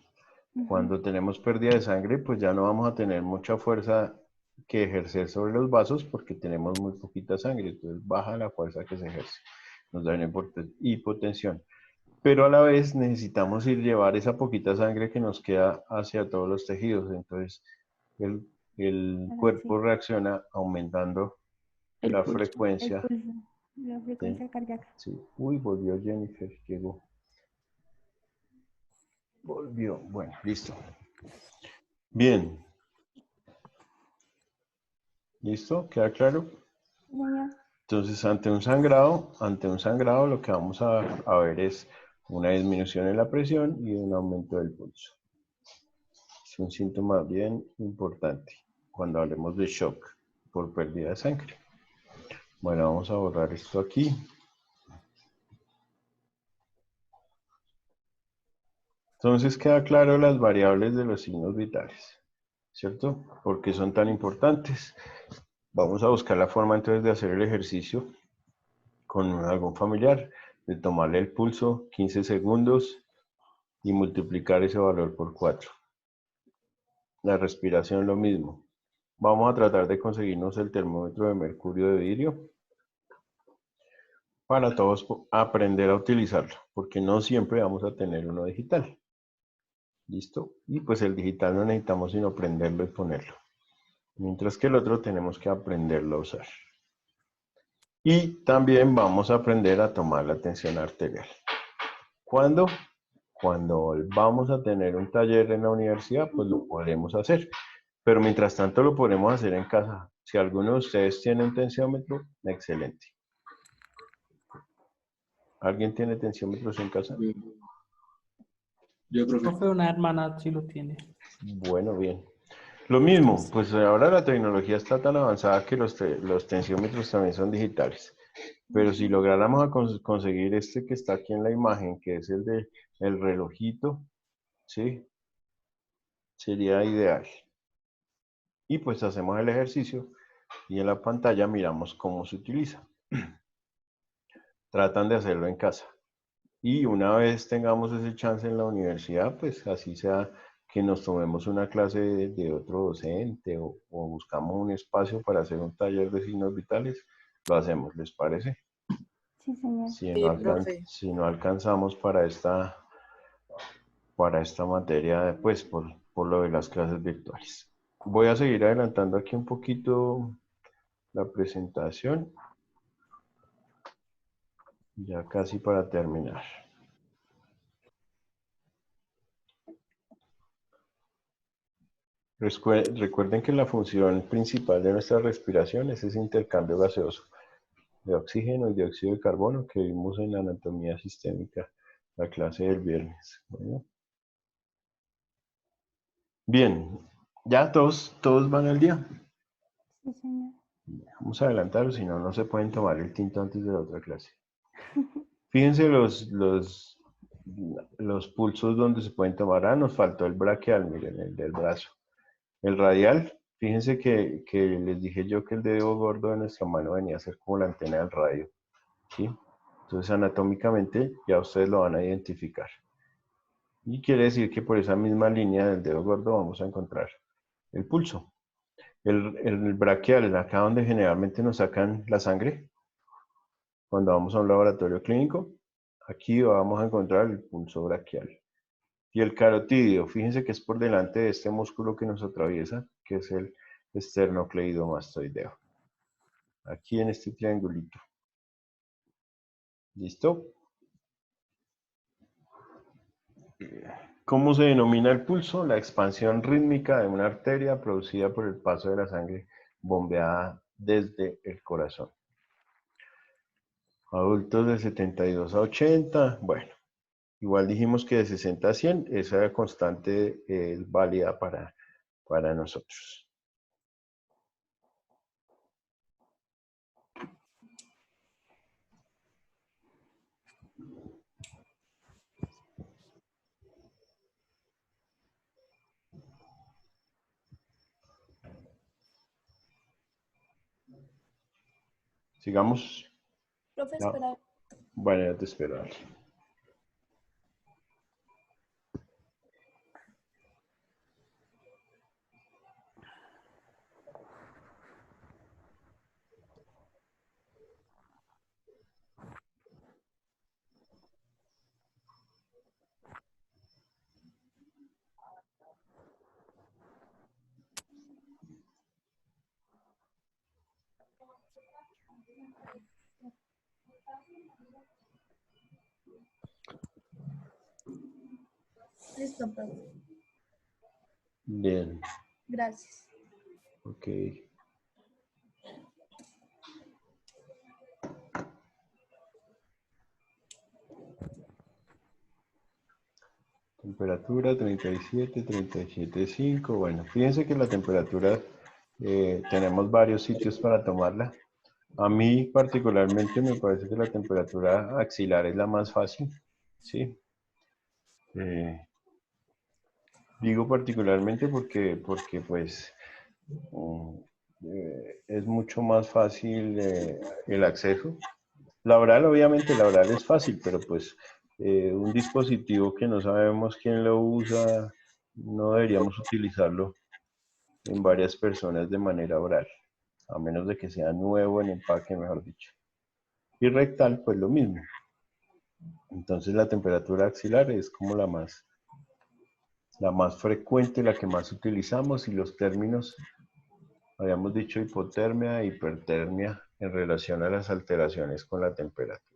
Ujú. Cuando tenemos pérdida de sangre, pues ya no vamos a tener mucha fuerza que ejercer sobre los vasos porque tenemos muy poquita sangre, entonces baja la fuerza que se ejerce. Nos da una hipotensión. Pero a la vez necesitamos llevar esa poquita sangre que nos queda hacia todos los tejidos. Entonces el cuerpo reacciona aumentando El la pulso. El frecuencia. pulso, la frecuencia cardíaca. Sí. Uy, volvió Jennifer, llegó. Volvió. Bueno, listo. Bien. ¿Listo? ¿Queda claro? Señor. Entonces, ante un sangrado, lo que vamos a ver es una disminución en la presión y un aumento del pulso. Es un síntoma bien importante cuando hablemos de shock por pérdida de sangre. Bueno, vamos a borrar esto aquí. Entonces queda claro las variables de los signos vitales, ¿cierto? ¿Por qué son tan importantes? Vamos a buscar la forma entonces de hacer el ejercicio con algún familiar, de tomarle el pulso 15 segundos y multiplicar ese valor por 4. La respiración lo mismo. Vamos a tratar de conseguirnos el termómetro de mercurio de vidrio para todos aprender a utilizarlo, porque no siempre vamos a tener uno digital. ¿Listo? Y pues el digital no necesitamos sino prenderlo y ponerlo. Mientras que el otro tenemos que aprenderlo a usar. Y también vamos a aprender a tomar la tensión arterial. ¿Cuándo? Cuando vamos a tener un taller en la universidad, pues lo podremos hacer. Pero mientras tanto lo podemos hacer en casa. Si alguno de ustedes tiene un tensiómetro, excelente. ¿Alguien tiene tensiómetros en casa? Yo, profe. Profe, una hermana sí lo tiene. Bueno, bien. Lo mismo, pues ahora la tecnología está tan avanzada que los tensiómetros también son digitales. Pero si lográramos conseguir este que está aquí en la imagen, que es el de el relojito, ¿sí? Sería ideal. Y pues hacemos el ejercicio y en la pantalla miramos cómo se utiliza. Tratan de hacerlo en casa. Y una vez tengamos ese chance en la universidad, pues así sea que nos tomemos una clase de otro docente o buscamos un espacio para hacer un taller de signos vitales, lo hacemos, ¿les parece? Sí, señor. Si no alcanzamos para esta materia, pues por lo de las clases virtuales. Voy a seguir adelantando aquí un poquito la presentación. Ya casi para terminar. Recuerden que la función principal de nuestra respiración es ese intercambio gaseoso de oxígeno y dióxido de carbono que vimos en la anatomía sistémica, la clase del viernes. Bueno. Bien, ya todos van al día. Sí, señor. Vamos a adelantarlo, si no, no se pueden tomar el tinto antes de la otra clase. Fíjense los pulsos donde se pueden tomar. Ah, nos faltó el braquial, miren, el del brazo. El radial, fíjense que les dije yo que el dedo gordo de nuestra mano venía a ser como la antena del radio, ¿sí? Entonces anatómicamente ya ustedes lo van a identificar. Y quiere decir que por esa misma línea del dedo gordo vamos a encontrar el pulso. El braquial, acá donde generalmente nos sacan la sangre, cuando vamos a un laboratorio clínico, aquí vamos a encontrar el pulso braquial. Y el carotídeo, fíjense que es por delante de este músculo que nos atraviesa, que es el esternocleidomastoideo. Aquí en este triangulito. ¿Listo? ¿Cómo se denomina el pulso? La expansión rítmica de una arteria producida por el paso de la sangre bombeada desde el corazón. Adultos de 72 a 80, bueno, igual dijimos que de 60 a 100, esa constante es válida para para nosotros. Sigamos. Profe, No. espera. Bueno, ya te espero. Dale. Listo, profe. Bien. Gracias. Ok. Temperatura 37,5. Bueno, fíjense que la temperatura tenemos varios sitios para tomarla. A mí particularmente me parece que la temperatura axilar es la más fácil, ¿sí? Digo particularmente porque pues es mucho más fácil el acceso. La oral, obviamente, la oral es fácil, pero pues un dispositivo que no sabemos quién lo usa, no deberíamos utilizarlo en varias personas de manera oral, a menos de que sea nuevo en empaque, mejor dicho. Y rectal, pues lo mismo. Entonces la temperatura axilar es como la más frecuente, la que más utilizamos, y los términos, habíamos dicho hipotermia e hipertermia en relación a las alteraciones con la temperatura.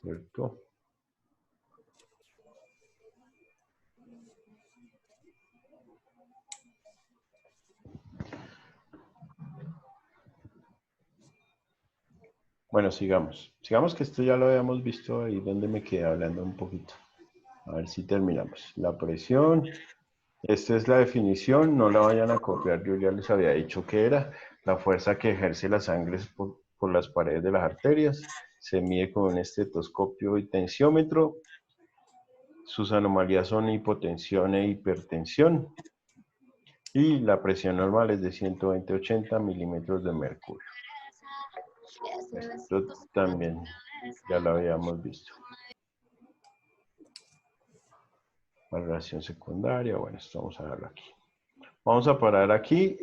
¿Cierto? Bueno, sigamos. Sigamos, que esto ya lo habíamos visto ahí donde me quedé hablando un poquito. A ver si terminamos. La presión. Esta es la definición, no la vayan a copiar, yo ya les había dicho que era la fuerza que ejerce la sangre por las paredes de las arterias. Se mide con un estetoscopio y tensiómetro. Sus anomalías son hipotensión e hipertensión. Y la presión normal es de 120-80 milímetros de mercurio. Esto también ya lo habíamos visto. Valoración secundaria, bueno, esto vamos a darlo aquí. Vamos a parar aquí,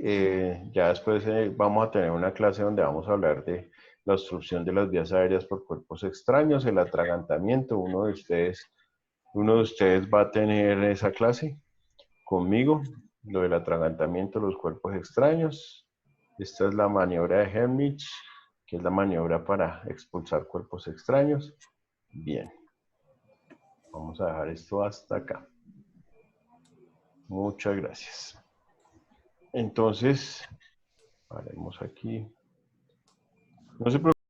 ya después vamos a tener una clase donde vamos a hablar de la obstrucción de las vías aéreas por cuerpos extraños, el atragantamiento. Uno de ustedes va a tener esa clase conmigo, lo del atragantamiento de los cuerpos extraños. Esta es la maniobra de Hermich, que es la maniobra para expulsar cuerpos extraños. Bien, vamos a dejar esto hasta acá. Muchas gracias. Entonces, paremos aquí. No se preocupen.